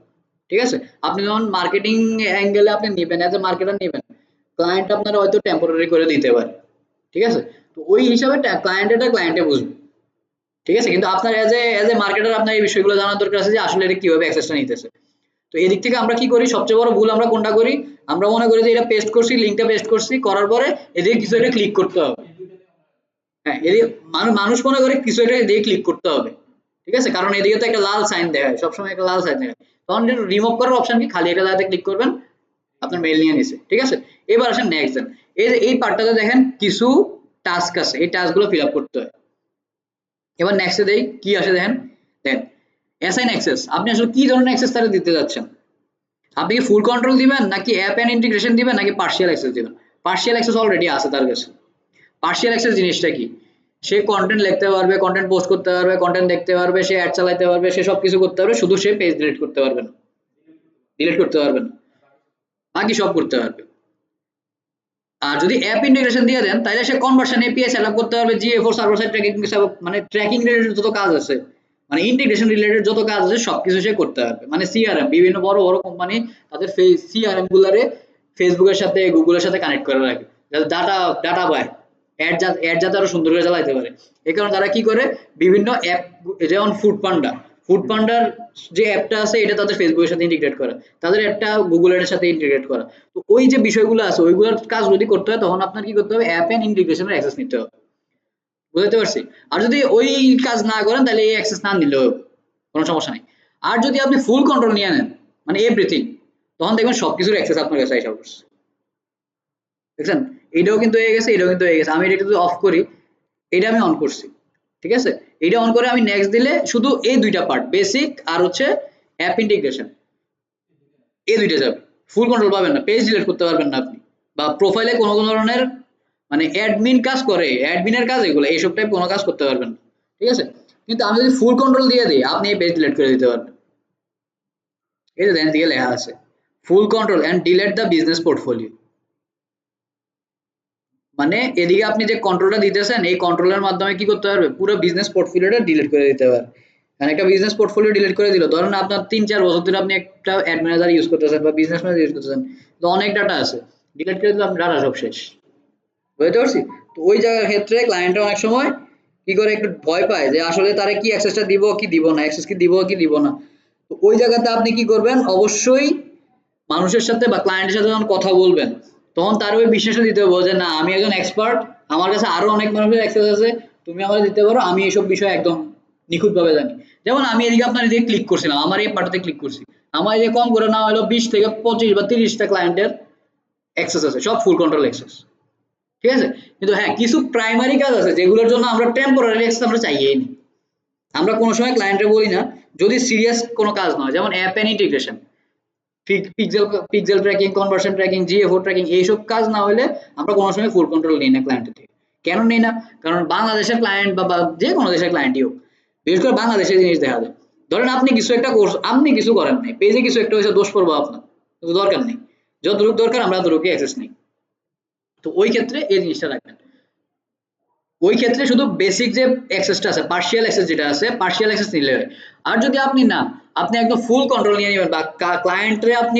ঠিক আছে, আপনি যখন মার্কেটিং অ্যাঙ্গেলে আপনি নেবেন, এজ এ মার্কেটার নেবেন, ক্লায়েন্ট আপনার হয়তো টেম্পোরারি করে দিতে পারে। ঠিক আছে, তো ওই হিসাবে ক্লায়েন্টে বুঝবে। ঠিক আছে, কিন্তু আপনার এজ এ মার্কেটার আপনার এই বিষয়গুলো জানার দরকার আছে যে আসলে এটা কিভাবে অ্যাক্সেসটা নিতেছে। তো এদিক থেকে আমরা কি করি, সবচেয়ে বড় ভুল আমরা কোনটা করি, আমরা মনে করি যে এটা পেস্ট করছি, লিঙ্কটা পেস্ট করছি, করার পরে এদিকে কিছু একটা ক্লিক করতে হবে। হ্যাঁ, এদিকে মানুষ মনে করে কিছু একটা দিয়ে ক্লিক করতে হবে। ঠিক আছে, কারণ এদিকে তো একটা লাল সাইন দেখায়, সবসময় একটা লাল সাইন দেখায়। তখন রিমুভ করার অপশন কি, খালি একটা জায়গাতে ক্লিক করবেন, আপনার মেইল নিয়ে নিছে। ঠিক আছে, এবার আসেন নেক্সট দেন। এই যে এই পার্টটাতে দেখেন কিছু টাস্ক আছে, এই টাস্কগুলো ফিল আপ করতে হয়। এবার নেক্সটে দেই কি আসে দেখেন, দেন অ্যাসাইন অ্যাক্সেস, আপনি আসলে কি ধরনের অ্যাক্সেস তারা দিতে যাচ্ছেন। আপনি কি ফুল কন্ট্রোল দিবেন নাকি অ্যাপ এন্ড ইন্টিগ্রেশন দিবেন নাকি পার্শিয়াল অ্যাক্সেস দিবেন? পার্শিয়াল অ্যাক্সেস অলরেডি আছে তার কাছে। পার্শিয়াল অ্যাক্সেস জিনিসটা কি? সে কন্টেন্ট লিখতে পারবে, কন্টেন্ট পোস্ট করতে পারবে, কন্টেন্ট দেখতে পারবে, সে অ্যাড চালাতে পারবে, সে সবকিছু করতে পারবে, শুধু সে পেজ ডিলিট করতে পারবে না, ডিলিট করতে পারবে না, বাকি সব করতে পারবে। আর যদি অ্যাপ ইন্টিগ্রেশন দিয়ে দেন তাহলে সে কনভার্সন এপিআই সেটআপ করতে পারবে, GA4 সার্ভার সাইড ট্র্যাকিং, মানে ট্র্যাকিং রিলেটেড যত কাজ আছে, মানে ইন্টিগ্রেশন রিলেটেড যত কাজ আছে সবকিছু সে করতে পারবে। মানে সিআরএম, বিভিন্ন বড় বড় কোম্পানি তাদের সিআরএম গুলারে ফেসবুকের সাথে গুগলের সাথে কানেক্ট করে রাখে, যাতে ডাটা ডাটা পায়, অ্যাড যাতে আরো সুন্দর করে চালাতে পারে। এই কারণে তারা কি করে, বিভিন্ন অ্যাপ, যেমন ফুড পান্ডার যে অ্যাপটা আছে এটা তাদের ফেসবুকের সাথে ইন্টিগ্রেট করা, তাদের অ্যাপটা গুগলের সাথে ইন্টিগ্রেট করা। তো ওই যে বিষয়গুলো আছে ওইগুলোর কাজ যদি করতে হয় তখন আপনার কি করতে হবে, অ্যাপ এন্ড ইন্টিগ্রেশনের অ্যাক্সেস নিতে হবে। বুঝতে পারছি? আর যদি ওই কাজ না করেন তাহলে এই অ্যাক্সেস না নিলেও কোনো সমস্যা নেই। আর যদি আপনি ফুল কন্ট্রোল নিয়ে নেন, মানে এভরিথিং, তখন দেখবেন সবকিছুর অ্যাক্সেস আপনার কাছে এসে পড়ছে। দেখছেন, এটাও কিন্তু হয়ে গেছে, এটাও কিন্তু হয়ে গেছে। আমি এটা যদি অফ করি, এটা আমি অন করছি, ঠিক আছে, এটা অন করে আমি নেক্সট দিলে শুধু এই দুইটা পার্ট, বেসিক আর হচ্ছে অ্যাপ ইন্টিগ্রেশন, এই দুইটা যাবে। ফুল কন্ট্রোল পাবেন না, পেজ ডিলিট করতে পারবেন না আপনি, বা প্রোফাইলে কোনো ধরনের মানে অ্যাডমিন কাজ করে, অ্যাডমিনের কাজ এগুলো, এইসব টাইপ কোনো কাজ করতে পারবেন না, ঠিক আছে। কিন্তু আমি যদি ফুল কন্ট্রোল দিয়ে দিই, আপনি এই পেজ ডিলিট করে দিতে পারবেন। এই যে দেন দিকে লেখা আছে full control and delete the business portfolio. মানে এদিকে আপনি যে কন্ট্রোলটা দিতেছেন, এই কন্ট্রোলের মাধ্যমে কি করতে পারবে, পুরো বিজনেস পোর্টফোলিওটা ডিলিট করে দিতে পারবে। মানে একটা বিজনেস পোর্টফোলিও ডিলিট করে দিল, ধরেন আপনার 3-4 বছর ধরে আপনি একটা অ্যাড ম্যানেজার ইউজ করতেছেন বা বিজনেস ম্যানেজার ইউজ করতেছেন, তো অনেক ডাটা আছে, ডিলিট করে দিলে আপনার ডাটা সব শেষ। বুঝতে পারছি? তো ওই জায়গার ক্ষেত্রে ক্লায়েন্টরা অনেক সময় কি করে, একটু ভয় পায় যে আসলে তারা কি অ্যাক্সেসটা দিব কি দিব না, অ্যাক্সেস কি দিব কি দিব না। তো ওই জায়গাতে আপনি কি করবেন, অবশ্যই মানুষের সাথে বা ক্লায়েন্টের সাথে যখন কথা বলবেন তখন তার ওই বিশ্বাসটা দিতে হবে যে না আমি একজন এক্সপার্ট, আমার কাছে আরো অনেক মানুষের অ্যাক্সেস আছে, তুমি আমাকে দিতে পারো, আমি এইসব বিষয় একদম নিখুঁতভাবে জানি। যেমন আমি এদিকে আপনার এদিকে ক্লিক করছিলাম, আমার এই পার্টতে ক্লিক করছি, আমার এই যে কম করে না হলো 20 থেকে 25 বা 30টা ক্লায়েন্টের অ্যাক্সেস আছে, সব ফুল কন্ট্রোল অ্যাক্সেস, ঠিক আছে। কিন্তু হ্যাঁ, কিছু প্রাইমারি কাজ আছে যেগুলোর জন্য আমরা টেম্পোরারি অ্যাক্সেস আমরা চাইই না, আমরা কোনো সময় ক্লায়েন্টে বলি না যদি সিরিয়াস কোনো কাজ নয়, যেমন app and integration, pixel pixel tracking, conversion tracking, GA4 tracking, এইসব কাজ না হলে আমরা কোনো সময় ফুল কন্ট্রোল নিই না ক্লায়েন্টের থেকে। কেন নিই না? কারণ বাংলাদেশের ক্লায়েন্ট বা যে কোনো দেশের ক্লায়েন্টই হোক, বিশেষ করে বাংলাদেশের জিনিস দেখা যায়। ধরেন আপনি কিছু একটা কোর্স, আপনি কিছু করেন নাই, পেজে কিছু একটা হয়েছে, দোষ পড়বো আপনার, কিন্তু দরকার নেই, যতটুকু দরকার আমরা ততটুকু অ্যাক্সেস নেই। তো ওই ক্ষেত্রে এই জিনিসটা রাখবেন। ওই ক্ষেত্রে শুধু বেসিক যে অ্যাক্সেসটা আছে, পার্শিয়াল অ্যাক্সেস যেটা আছে, পার্শিয়াল অ্যাক্সেস নিলে হয়। আর যদি আপনি না, আপনি একদম ফুল কন্ট্রোল নিয়ে নেবেন বা ক্লায়েন্টরে আপনি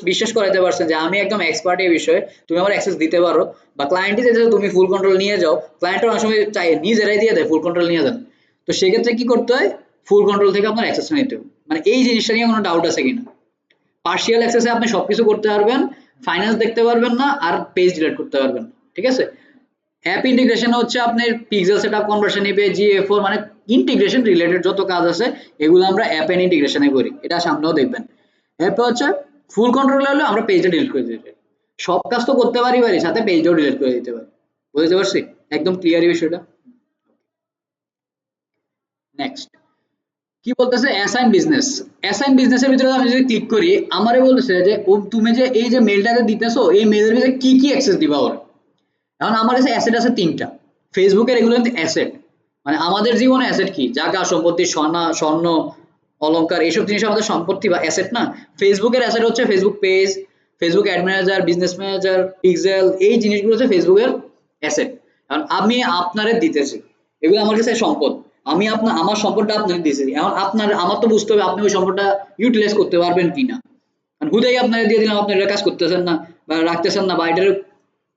বিশ্বাস করাতে পারছেন যে আমি একদম এক্সপার্ট এই বিষয়ে, তুমি আমার অ্যাক্সেস দিতে পারো, বা ক্লায়েন্টই যেতে তুমি ফুল কন্ট্রোল নিয়ে যাও, ক্লায়েন্টও অনেক সময় চাই নিজেরাই দিয়ে দেয় ফুল কন্ট্রোল নিয়ে যান। তো সেক্ষেত্রে কি করতে হয়, ফুল কন্ট্রোল থেকে আপনার অ্যাক্সেসটা নিতে হবে। মানে এই জিনিসটা নিয়ে কোনো ডাউট আছে কিনা? পার্শিয়াল অ্যাক্সেসে আপনি সবকিছু করতে পারবেন, ফাইন্যান্স দেখতে পারবেন না, আর পেজ ডিলিট করতে পারবেন না, ঠিক আছে। অ্যাপ ইন্টিগ্রেশন হচ্ছে আপনার pixel setup, conversion API, GA4, মানে ইন্টিগ্রেশন রিলেটেড যত কাজ আছে এগুলো আমরা অ্যাপ এন্ড ইন্টিগ্রেশনে করি, এটা সামনেও দেখবেন। এরপর হচ্ছে ফুল কন্ট্রোল হলে আমরা পেজটা ডিলিট করে দিতে পারি, সব কাজ তো করতে পারি সাথে পেজটাও ডিলিট করে দিতে পারি। বুঝতে পারছি একদম ক্লিয়ার বিষয়টা? নেক্সট কি বলতেছে, অ্যাসাইন বিজনেস। অ্যাসাইন বিজনেসের ভিতরে আমি যদি ক্লিক করি, আমারে বলছে যে তুমি যে এই যে মেলটাকে দিতেছো, এই মেলের ভিতরে কি কি অ্যাক্সেস দিবা ওরা। এখন আমার কাছে অ্যাসেট আছে 3টা। ফেসবুকের এগুলো কিন্তু অ্যাসেট, মানে আমাদের জীবনে অ্যাসেট কি, জায়গা সম্পত্তি, স্বর্ণ অলংকার, এইসব জিনিস আমাদের সম্পত্তি বা অ্যাসেট না। ফেসবুকের অ্যাসেট হচ্ছে Facebook page, Facebook ad manager, business manager, pixel, এই জিনিসগুলো হচ্ছে ফেসবুকের অ্যাসেট। কারণ আমি আপনারে দিতেছি, এগুলো আমার কাছে সম্পদ, আমি আমার সম্পদটা আপনাকে দিতেছি। এখন আমার তো বুঝতে হবে আপনি ওই সম্পদটা ইউটিলাইজ করতে পারবেন কিনা। কারণ হুদাই আপনাকে দিয়ে দিলাম, আপনি এটা কাজ করতেছেন না বা রাখতেছেন না, বা এটার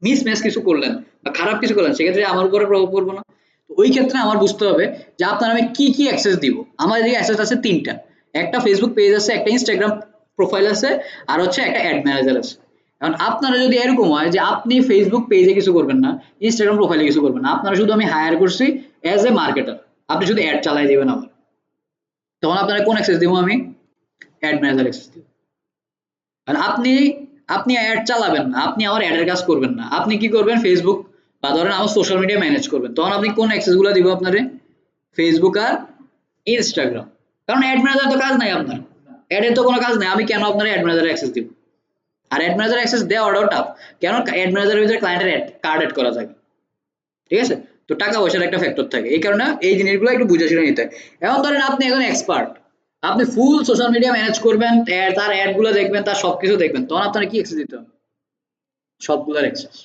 মিসম্যাচ কিছু করলেন বা খারাপ কিছু করলেন, সেক্ষেত্রে আমার উপরে প্রভাব পড়বে না। তো ওই ক্ষেত্রে আমার বুঝতে হবে যে আপনার আমি কি কি অ্যাক্সেস দিব। আমার এদিকে অ্যাক্সেস আছে 3টা, একটা ফেসবুক পেজ আছে, একটা ইনস্টাগ্রাম প্রোফাইল আছে, আর হচ্ছে একটা অ্যাড ম্যানেজার আছে। এখন আপনারা যদি এরকম হয় যে আপনি ফেসবুক পেজে কিছু করবেন না, ইনস্টাগ্রাম প্রোফাইলে কিছু করবেন না, আপনারা শুধু আমি হায়ার করছি অ্যাজ এ মার্কেটার, আপনি শুধু অ্যাড চালাই দিবেন আমার, তখন আপনারা কোন অ্যাক্সেস দিব, আমি অ্যাড ম্যানেজার অ্যাক্সেস দিব। আর আপনি আপনি অ্যাড চালাবেন না, আপনি আমার অ্যাডের কাজ করবেন না, আপনি কি করবেন, ফেসবুক বা ধরেন আমার সোশ্যাল মিডিয়া ম্যানেজ করবেন, তখন আপনি কোন অ্যাক্সেস গুলো দিব আপনারে, ফেসবুক আর ইনস্টাগ্রাম। কারণ অ্যাড ম্যানেজার তো কাজ নাই আপনার, অ্যাডের তো কোনো কাজ নেই, আমি কেন আপনার অ্যাড ম্যানেজারে অ্যাক্সেস দিব? আর অ্যাড ম্যানেজার অ্যাক্সেস দেওয়াটাও টাফ, কেন অ্যাড ম্যানেজারের ভিতরে ক্লায়েন্টের কার্ড অ্যাড করা থাকে, ঠিক আছে? তো টাকা পয়সার একটা ফ্যাক্টর থাকে, এই কারণে এই জিনিসগুলো একটু বুঝে শুনে নিতে হয়। এখন ধরেন আপনি একজন এক্সপার্ট, আপনি ফুল সোশ্যাল মিডিয়া ম্যানেজ করবেন, তার অ্যাড গুলো দেখবেন, তার সবকিছু দেখবেন, তখন আপনার কি অ্যাক্সেস দিতে হবে? সবগুলোর অ্যাক্সেস,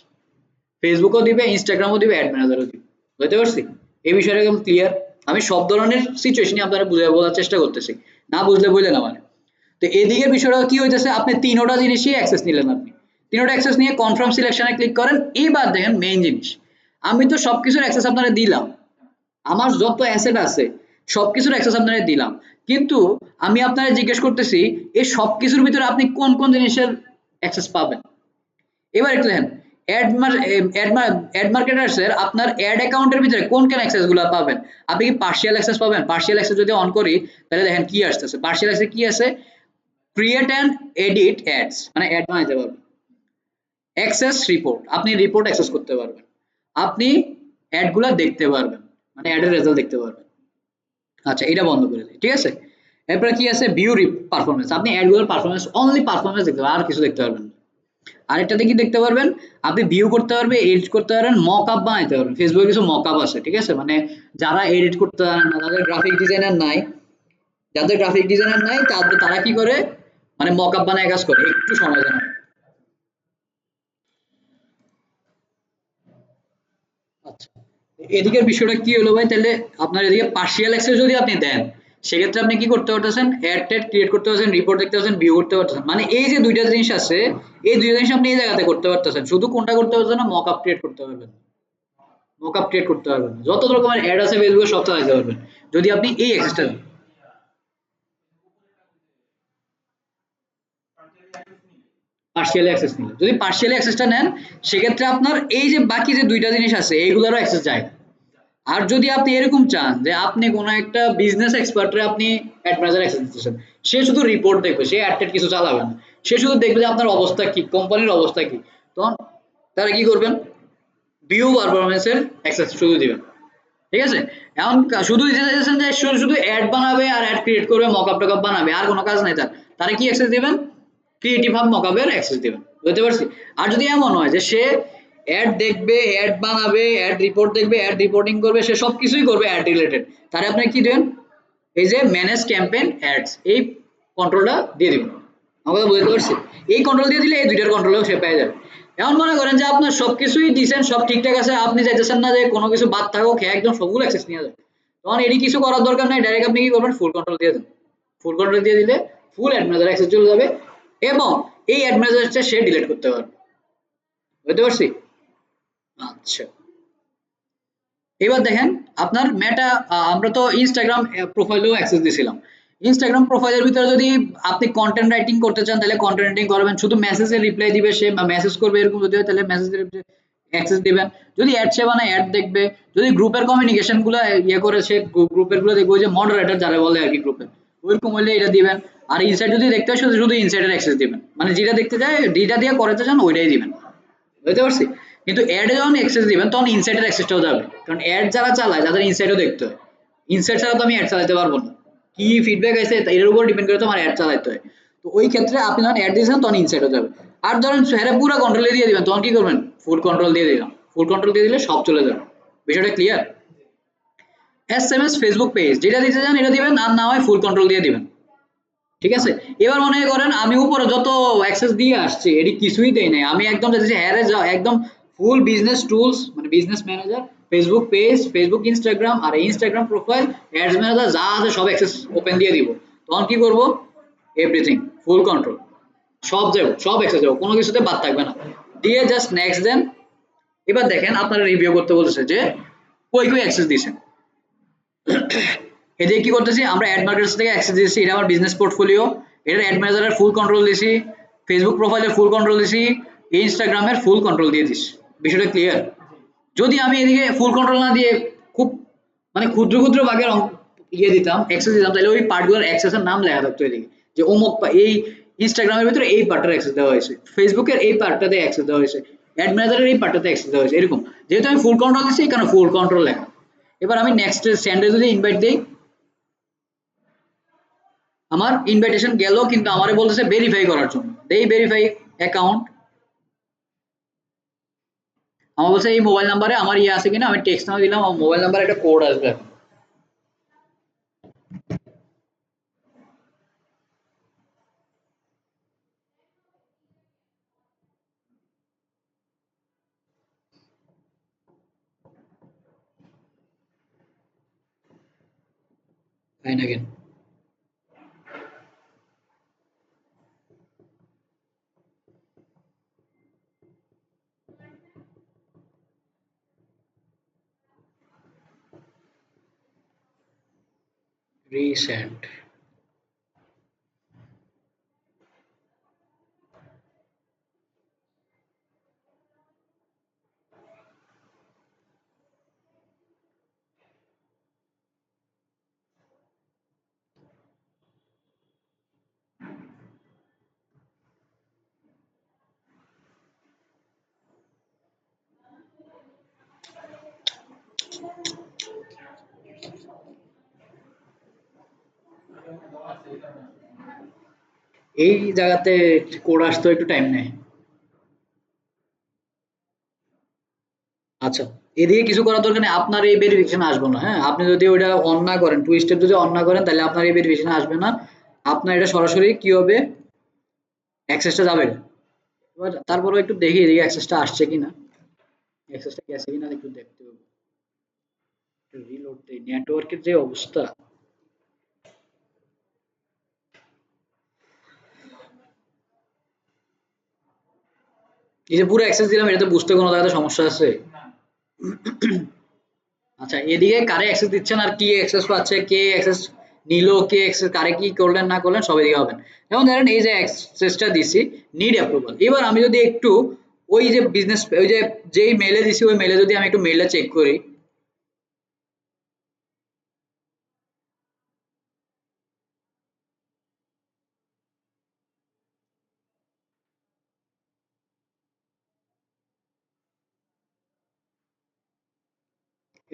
ফেসবুকও দিবে, ইনস্টাগ্রামও দিবে, অ্যাড ম্যানেজারও দিবে। বুঝতে পারছি? এই বিষয়টা একদম ক্লিয়ার। আমি সব ধরনের সিচুয়েশনই আপনারা বুঝে বলার চেষ্টা করতেছি, না বুঝলে বললেন আমার। তো এদিকের বিষয়টা কি হইতেছে, আপনি তিনোটা জিনিসই অ্যাক্সেস নিলেন, আপনি তিনোটা অ্যাক্সেস নিয়ে কনফার্ম সিলেকশনে ক্লিক করেন। এইবার দেখেন মেইন জিনিস, আমি তো সবকিছুর অ্যাক্সেস আপনারা দিলাম, আমার যত অ্যাসেট আছে সবকিছুর অ্যাক্সেস আপনারা দিলাম, কিন্তু আমি আপনারা জিজ্ঞেস করতেছি এই সবকিছুর ভিতরে আপনি কোন কোন জিনিসের অ্যাক্সেস পাবেন। এবার একটু দেখেন, অ্যাড মার্কেটার্স এর আপনার অ্যাড অ্যাকাউন্টের ভিতরে কোন কোন অ্যাক্সেস গুলো পাবেন? আপনি কি পার্শিয়াল অ্যাক্সেস পাবেন? পার্শিয়াল অ্যাক্সেস যদি অন করি তাহলে দেখেন কি আসতেছে, পার্শিয়াল অ্যাক্সেস কি আছে, ক্রিয়েট অ্যান্ড এডিট অ্যাডস, মানে অ্যাড বানাইতে পারবেন। অ্যাক্সেস রিপোর্ট, আপনি রিপোর্ট অ্যাক্সেস করতে পারবেন, আপনি অ্যাড গুলা দেখতে পারবেন, মানে অ্যাডের রেজাল্ট দেখতে পারবেন। আচ্ছা, এটা বন্ধ করে দিই, ঠিক আছে? এরপরে কি আছে, ভিউ পারফরমেন্স, আপনি অ্যাডগুলোর পারফরমেন্স, অনলি পারফরমেন্স দেখতে পারবেন, আর কিছু দেখতে পারবেন না। আরেকটাতে কি দেখতে পারবেন, আপনি ভিউ করতে পারবেন, এডিট করতে পারবেন, মক আপ বানাইতে পারবেন। ফেসবুকে কিছু মক আপ আছে, ঠিক আছে? মানে যারা এডিট করতে পারেন না, যাদের গ্রাফিক ডিজাইনার নাই, তারা কি করে, মানে মক আপ বানায় কাজ করে, একটু সময় দেন। আচ্ছা, এদিকের বিষয়টা কি হলো ভাই, তাহলে আপনার এদিকে পার্শিয়াল অ্যাক্সেস যদি আপনি দেন, সেক্ষেত্রে আপনি কি করতে পারতেছেন, অ্যাড ট্যাড ক্রিয়েট করতে পারছেন, রিপোর্ট দেখতে পাচ্ছেন, ভিউ করতে পারতেছেন, মানে এই যে দুইটা জিনিস আছে, এই দুইটা জিনিস আপনি এই জায়গাতে করতে পারতেছেন। শুধু কোনটা করতে পারছেন না, মক আপ ক্রিয়েট করতে পারবেন, মক আপ ক্রিয়েট করতে পারবেন, যত রকমের অ্যাড আছে ফেসবুকে সব চালাতে পারবেন যদি আপনি এই অ্যাক্সেসটা দেন। পার্শিয়ালি অ্যাক্সেস নিলে, যদি পার্শিয়ালি অ্যাক্সেসটা নেন, সেক্ষেত্রে আপনার এই যে বাকি যে দুইটা জিনিস আছে এইগুলোরও অ্যাক্সেস যায়। আর যদি আপনি এরকম চান যে আপনি কোনো একটা বিজনেস এক্সপার্টরে আপনি অ্যাড ম্যানেজার অ্যাক্সেস দিতেছেন, সে শুধু রিপোর্ট দেখবে, সে অ্যাড টেড কিছু চালাবে না, সে শুধু দেখবে যে আপনার অবস্থা কি, কোম্পানির অবস্থা কি, তখন তারা কি করবেন, ভিউ পারফরমেন্সের অ্যাক্সেস শুধু দিবেন, ঠিক আছে? এখন শুধু দিতে চাইছেন যে শুধু শুধু অ্যাড বানাবে আর অ্যাড ক্রিয়েট করবে, মকআপ টকআপ বানাবে, আর কোনো কাজ নাই তার, তারা কি অ্যাক্সেস দিবেন, ক্রিয়েটিভ হাব মকআপের অ্যাক্সেস দিবেন। বুঝতে পারছি? আর যদি এমন হয় যে সে অ্যাড দেখবে, অ্যাড বানাবে, অ্যাড রিপোর্ট দেখবে, অ্যাড রিপোর্টিং করবে, সে সবকিছুই করবে অ্যাড রিলেটেড, তাহলে আপনি কি দিবেন, এই যে ম্যানেজ ক্যাম্পেইন অ্যাডস, এই কন্ট্রোলটা দিয়ে দিবেন। আমার কথা বুঝতে পারছি? এই কন্ট্রোল দিয়ে দিলে এই দুইটার কন্ট্রোলও সে পেয়ে যাবে। এখন মনে করেন যে আপনার সবকিছুই দিয়েছেন, সব ঠিকঠাক আছে, আপনি চাইতেছেন না যে কোনো কিছু বাদ থাকুক, একদম সবগুলো অ্যাক্সেস নিয়ে যাবে, তখন এটি কিছু করার দরকার নাই, ডাইরেক্ট আপনি কি করবেন, ফুল কন্ট্রোল দিয়ে দেন। ফুল কন্ট্রোল দিয়ে দিলে ফুল অ্যাড ম্যানেজার অ্যাক্সেস চলে যাবে, এবং এই অ্যাড ম্যানেজারটা সে ডিলিট করতে পারবে। বুঝতে পারছি? আচ্ছা, এবার দেখেন আপনার মেটা, আমরা তো ইনস্টাগ্রাম প্রোফাইলেও অ্যাক্সেস দিয়েছিলাম। ইনস্টাগ্রাম প্রোফাইলের ভিতরে যদি আপনি কন্টেন্ট রাইটিং করতে চান, তাহলে কন্টেন্ট রাইটিং করবেন, শুধু মেসেজের রিপ্লাই দিবে সে, মেসেজ করবে এরকম যদি হয় তাহলে মেসেজের অ্যাক্সেস দিবেন। যদি অ্যাড সে বানায় অ্যাড দেখবে, যদি গ্রুপের কমিউনিকেশন গুলো ইয়ে করে, সে গ্রুপের গুলো দেখবে, ওই যে মডারেটর যারা বলে আর কি গ্রুপে, ওইরকম হলে এটা দিবেন। আর ইনসাইড যদি দেখতে হয় শুধু শুধু ইনসাইডের অ্যাক্সেস দিবেন, মানে যেটা দেখতে চায়, যেটা দিয়ে করাতে চান ওইটাই দিবেন। বুঝতে পারছি? কিন্তু অ্যাডে যখন অ্যাক্সেস দিবেন তখন ইনসাইডের অ্যাক্সেসটাও যাবে, কারণ অ্যাড যারা চালায় তাদের ইনসাইডও দেখতে হয়। ইনসাইড ছাড়া তো আমি অ্যাড চালাতে পারবো না, কি ফিডব্যাক আছে এর উপর ডিপেন্ড করে তো আমার অ্যাড চালাতে হয়। তো ওই ক্ষেত্রে আপনি যখন অ্যাড দিয়েছেন তখন ইনসাইডও যাবে। আর ধরেন হ্যাঁ পুরো কন্ট্রোলে দিয়ে দিবেন, তখন কি করবেন, ফুল কন্ট্রোল দিয়ে দিলাম, ফুল কন্ট্রোল দিয়ে দিলে সব চলে যাবে। বিষয়টা ক্লিয়ার? এসএমএস ফেসবুক পেজ যেটা দিতে চান এটা দিবেন, আর না হয় ফুল কন্ট্রোল দিয়ে দিবেন, ঠিক আছে? এবার মনে করেন আমি উপরে যত অ্যাক্সেস দিয়ে আসছি এটি কিছুই দেই নাই, আমি একদম যাচ্ছি হ্যারে যাও, একদম ফুল বিজনেস টুলস, মানে business manager, Facebook page, Facebook Instagram, আর ইনস্টাগ্রাম প্রোফাইল, অ্যাডস ম্যানেজার যা আছে সব অ্যাক্সেস ওপেন দিয়ে দিব। তখন কি করব, এভরিথিং ফুল কন্ট্রোল, সব যাবো, সব অ্যাক্সেস যাবো, কোনো কিছুতে বাদ থাকবে না, দিয়ে জাস্ট নেক্সট দেন। এবার দেখেন আপনারা রিভিউ করতে বলেছে যে কই কই অ্যাক্সেস দিয়েছেন। এদিকে কি করতেছি, আমরা অ্যাড মার্কেটার্স থেকে অ্যাক্সেস দিয়েছি, এটা আমার বিজনেস পোর্টফোলিও, এটার অ্যাড ম্যানেজারের ফুল কন্ট্রোল দিয়েছি, ফেসবুক প্রোফাইলের ফুল কন্ট্রোল দিয়েছি, ইনস্টাগ্রামের ফুল কন্ট্রোল দিয়ে দিস। বিষয়টা ক্লিয়ার? যদি আমি এদিকে ফুল কন্ট্রোল না দিয়ে খুব মানে ক্ষুদ্র ক্ষুদ্র ভাগের ইয়ে দিতাম, অ্যাক্সেস দিতাম, তাহলে ওই পার্টগুলোর অ্যাক্সেসের নাম লেখা থাকতো এদিকে, যে অমুক এই ইনস্টাগ্রামের ভিতরে এই পার্টটার অ্যাক্সেস দেওয়া হয়েছে, ফেসবুকের এই পার্টটাতে অ্যাক্সেস দেওয়া হয়েছে, অ্যাড ম্যানেজারের এই পার্টটাতে অ্যাক্সেস দেওয়া হয়েছে, এরকম। যেহেতু আমি ফুল কন্ট্রোল দিচ্ছি এখানে ফুল কন্ট্রোল লেখা। এবার আমি নেক্সট স্যান্ডে যদি ইনভাইট দিই, আমার ইনভাইটেশন গেল কিন্তু আমারে বলতেছে ভেরিফাই করার জন্য, দেই ভেরিফাই অ্যাকাউন্ট। আমার বলছে এই মোবাইল নাম্বারে আমার ইয়ে আছে কিনা, আমি টেক্সট নাম্বার দিলাম, আমার মোবাইল নাম্বারে একটা কোড আসবে এখন। তাই না কেন? রিসেন্ট এই জায়গাতে কোড আসতে একটু টাইম নেয়। আচ্ছা, এদিকে কিছু করার দরকার নেই, আপনার এই ভেরিফিকেশন আসবে না। হ্যাঁ, আপনি যদি ওইটা অন না করেন, টু স্টেপ যদি অন না করেন, তাহলে আপনার এই ভেরিফিকেশন আসবে না। আপনার এটা সরাসরি কি হবে, অ্যাক্সেসটা যাবে। এবার তারপরেও একটু দেখি এদিকে অ্যাক্সেসটা আসছে কিনা, অ্যাক্সেসটা গেছে কিনা একটু দেখতে হবে। রিলোড দেই, নেটওয়ার্কের যে অবস্থা। এই যে পুরো অ্যাক্সেস দিলাম, এটাতে বুঝতে কোনো জায়গাতে সমস্যা আছে? আচ্ছা, এদিকে কারে অ্যাক্সেস দিচ্ছেন আর কি অ্যাক্সেস পাচ্ছে, কে অ্যাক্সেস নিল, কে অ্যাক্সেস কারে কি করলেন না করলেন সব এদিকে হবেন। যেমন ধরেন এই যে অ্যাক্সেসটা দিছি, নিড অ্যাপ্রুভাল। এবার আমি যদি একটু ওই যে বিজনেস, ওই যে যেই মেলে দিছি ওই মেলে যদি আমি একটু মেলটা চেক করি,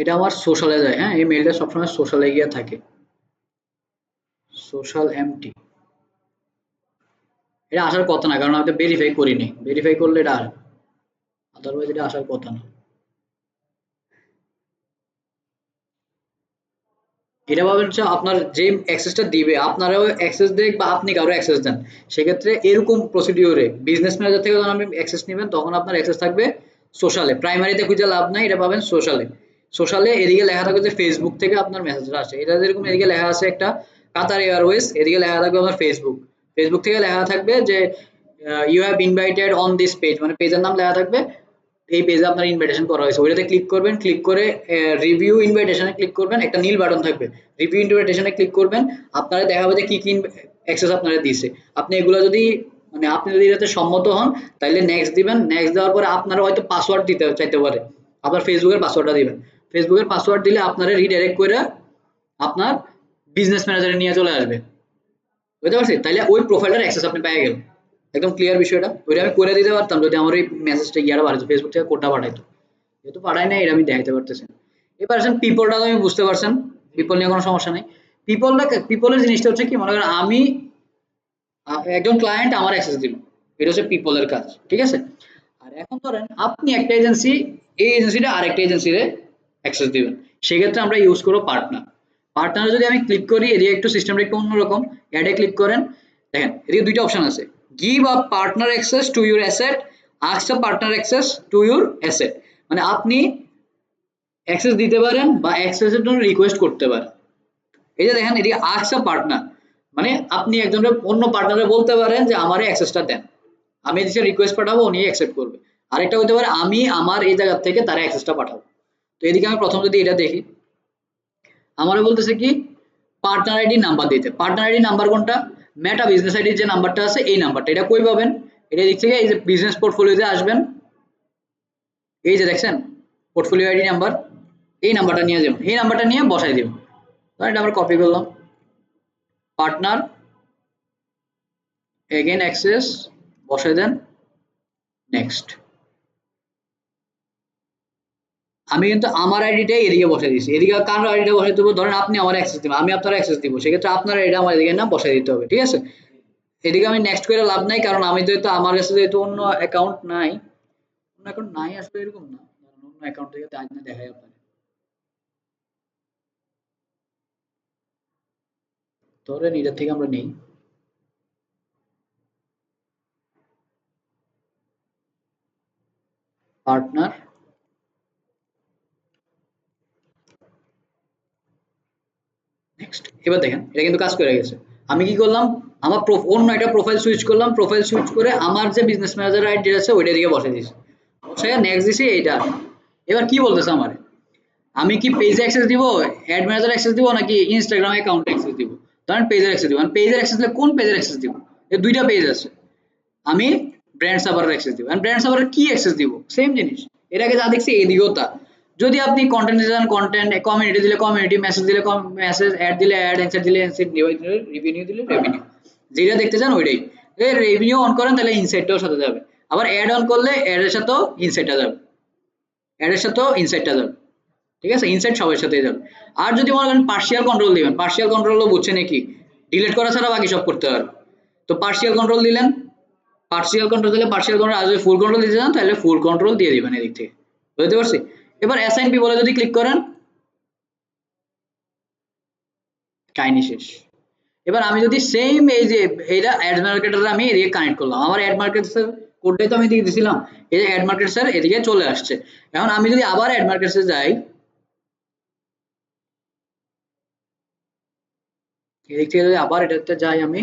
এটা আমার সোশ্যালে যায়। হ্যাঁ, এই মেলটা সবসময় সোশ্যালে গিয়ে থাকে, সোশ্যাল এমটি। এটা আসার কথা না, কারণ আমি তো ভেরিফাই করিনি, ভেরিফাই করলে এটা আসবে, আদারওয়াইজ এটা আসার কথা না। এটা ভাবেন হচ্ছে আপনার যে অ্যাক্সেসটা দিবে আপনারাও অ্যাক্সেস দেখ বা আপনি কারো অ্যাক্সেস দেন, সেক্ষেত্রে এরকম প্রসিডিওরে বিজনেস ম্যানেজার থেকে যখন আপনি অ্যাক্সেস নেবেন তখন আপনার অ্যাক্সেস থাকবে সোশ্যালে, প্রাইমারিতে খুঁজে লাভ নাই, এটা পাবেন সোশ্যালে। সোশ্যালে এদিকে লেখা থাকবে যে ফেসবুক থেকে আপনার মেসেজটা আসে, এটা যেরকম এদিকে লেখা আছে একটা কাতার এয়ারওয়েজ, এদিকে লেখা থাকবে আমার ফেসবুক, ফেসবুক থেকে লেখা থাকবে যে you have invited on this page, মানে পেজের নাম লেখা থাকবে, এই পেজে আপনার ইনভাইটেশন করা হয়েছে, ওইটাতে ক্লিক করবেন, ক্লিক করে রিভিউ ইনভাইটেশনে ক্লিক করবেন, একটা নীল বাটন থাকবে, রিভিউ ইনভাইটেশনে ক্লিক করবেন, আপনারা দেখাবে যে কি কি অ্যাক্সেস আপনারা দিয়েছে। আপনি এগুলো যদি মানে আপনি যদি এটাতে সম্মত হন তাহলে নেক্সট দিবেন, নেক্সট দেওয়ার পরে আপনারা হয়তো পাসওয়ার্ড দিতে চাইতে পারে, আপনার ফেসবুকের পাসওয়ার্ডটা দিবেন, ফেসবুকের পাসওয়ার্ড দিলে আপনারা রিডাইরেক্ট করে আপনার বিজনেস ম্যানেজারে নিয়ে চলে আসবে, বুঝতে পারছি? তাইলে ওই প্রোফাইলটার অ্যাক্সেস আপনি পেয়ে গেলেন, একদম ক্লিয়ার বিষয়টা। ওইটা আমি করে দিতে পারতাম যদি আমার ওই মেসেজটা ইয়ারা বাড়াইতো, ফেসবুক থেকে কোডটা পাঠাইতো, যেহেতু পাঠায় নাই এটা আমি দেখাইতে পারতেছি না। এবার আসেন পিপলটা, তুমি বুঝতে পারছেন, পিপল নিয়ে কোনো সমস্যা নেই। পিপলটা, পিপলের জিনিসটা হচ্ছে কি, মনে করেন আমি একজন ক্লায়েন্ট আমার অ্যাক্সেস দিল, এটা হচ্ছে পিপলের কাজ, ঠিক আছে? আর এখন ধরেন আপনি একটা এজেন্সি, এই এজেন্সিটা আরেকটা এজেন্সিরে অ্যাক্সেস দিবেন, সেক্ষেত্রে আমরা ইউজ করবো পার্টনার। পার্টনারে যদি আমি ক্লিক করি, এদিকে একটু সিস্টেমটা একটু অন্যরকম, অ্যাডে ক্লিক করেন, দেখেন এদিকে দুইটা অপশন আছে, give a partner access to your asset, ask a partner access to your asset, মানে আপনি অ্যাক্সেস দিতে পারেন বা অ্যাক্সেসের জন্য রিকোয়েস্ট করতে পারেন। এই যে দেখেন এদিকে আস্ক আ পার্টনার, মানে আপনি একজনের অন্য পার্টনারে বলতে পারেন যে আমারে অ্যাক্সেসটা দেন, আমি এদিকে রিকোয়েস্ট পাঠাবো, উনি অ্যাকসেপ্ট করবে। আরেকটা হতে পারে আমি আমার এই জায়গা থেকে তার অ্যাক্সেসটা পাঠাবো। তো এদিকে আমি প্রথম যদি এটা দেখি, আমারও বলতেছে কি পার্টনার আইডি নাম্বার দিতে, পার্টনার আইডি নাম্বার কোনটা, মেটা বিজনেস আইডির যে নাম্বারটা আছে এই নাম্বারটা, এটা কই পাবেন, এটা দিক থেকে এই যে বিজনেস পোর্টফোলিওতে আসবেন, এই যে দেখছেন পোর্টফোলিও আইডি নাম্বার, এই নাম্বারটা নিয়ে যাবেন, এই নাম্বারটা নিয়ে বসাই দেবেন। ধরেন এটা আমরা কপি করলাম, পার্টনার এগেন অ্যাক্সেস বসাই দেন, নেক্সট। আমি কিন্তু আমার আইডিটাই এদিকে বসাই দিচ্ছি, এদিকে কার আইডিটা বসাই দেবো, ধরেন আপনি আমার অ্যাক্সেস দিবেন, আমি আপনার অ্যাক্সেস দিব, সেক্ষেত্রে আপনার আইডিটা আমার এদিকে না বসাই দিতে হবে, ঠিক আছে। এদিকে আমি নেক্সট করে লাভ নাই, কারণ আমি যেহেতু আমার কাছে যেহেতু অন্য অ্যাকাউন্ট নাই, অন্য অ্যাকাউন্ট নাই আসলে এরকম না, ধরেন অন্য অ্যাকাউন্ট থেকে আজ না দেখাই আপনার, ধরেন এটার থেকে আমরা নেই, পার্টনার, নেক্সট। এবার দেখেন এটা কিন্তু কাজ করে গেছে। আমি কি করলাম, আমার অন্য একটা প্রোফাইল সুইচ করলাম, প্রোফাইল সুইচ করে আমার যে বিজনেস ম্যানেজার আইডি আছে ওইটা দিকে বসে দিয়েছি, বসে নেক্সট দিছি এইটা। এবার কি বলতেছে আমার, আমি কি পেজে অ্যাক্সেস দিব, অ্যাড ম্যানেজার অ্যাক্সেস দিব, নাকি ইনস্টাগ্রাম অ্যাকাউন্ট অ্যাক্সেস দিব? ধরেন পেজের অ্যাক্সেস দিব, পেজের অ্যাক্সেস দিলে কোন পেজের অ্যাক্সেস দিব? এই দুইটা পেজ আছে, আমি ব্র্যান্ড সার্ভারের অ্যাক্সেস দিব, এন্ড ব্র্যান্ড সার্ভারের কি অ্যাক্সেস দিব, সেম জিনিস, এর আগে যা দেখছি এদিকেও তা। যদি আপনি কন্টেন্ট দিতে চান কন্টেন্ট, কমিউনিটি দিলে কমিউনিটি, মেসেজ দিলে মেসেজ, অ্যাড দিলে অ্যাড, অ্যান্সার দিলে অ্যান্সার, রেভিনিউ দিলে রেভিনিউ, যেটা দেখতে চান ওইটাই। রেভিনিউ অন করেন তাহলে ইনসাইটটাও সাথে যাবে, আবার অ্যাড অন করলে অ্যাডের সাথেও ইনসাইটটা যাবে, অ্যাডের সাথেও ইনসাইটটা যাবে, ঠিক আছে, ইনসাইট সবার সাথেই যাবে। আর যদি মনে করেন পার্সিয়াল কন্ট্রোল দিবেন, পার্সিয়াল কন্ট্রোলও বুঝছে নাকি, ডিলিট করা ছাড়া বাকি সব করতে পারবে। তো পার্সিয়াল কন্ট্রোল দিলেন, পার্সিয়াল কন্ট্রোল দিলে পার্সিয়াল কন্ট্রোল, আর যদি ফুল কন্ট্রোল দিতে চান তাহলে ফুল কন্ট্রোল দিয়ে দিবেন এদিক থেকে, বুঝতে পারছি। এবার অ্যাসাইন পি বলে যদি ক্লিক করেন, কাহিনী শেষ। এবার আমি যদি সেম এই যে এইটা অ্যাড মার্কেটার আমি এদিকে কানেক্ট করলাম, আমার অ্যাড মার্কেটসের কোডটাই তো আমি এদিকে দিয়েছিলাম, এই যে অ্যাড মার্কেটসের এদিকে চলে আসছে। এখন আমি যদি আবার অ্যাড মার্কেটসে যাই, এদিক থেকে যদি আবার এটাতে যাই আমি,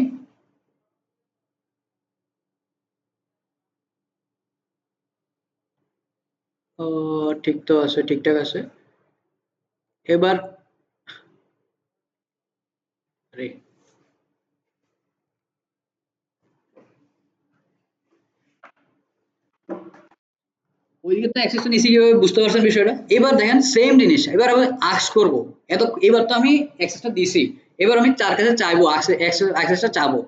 ও ঠিক তো আছে, ঠিকঠাক আছে। এবার আরে ওইদিকে তো অ্যাক্সেস নিছি, কিভাবে বুঝতে পারছেন বিষয়টা? এবার দেখেন সেম জিনিস, এবার আমি আস্ক করব, এত এবার তো আমি অ্যাক্সেসটা দিছি, এবার আমি তার কাছে চাইবো অ্যাক্সেসটা চাবো।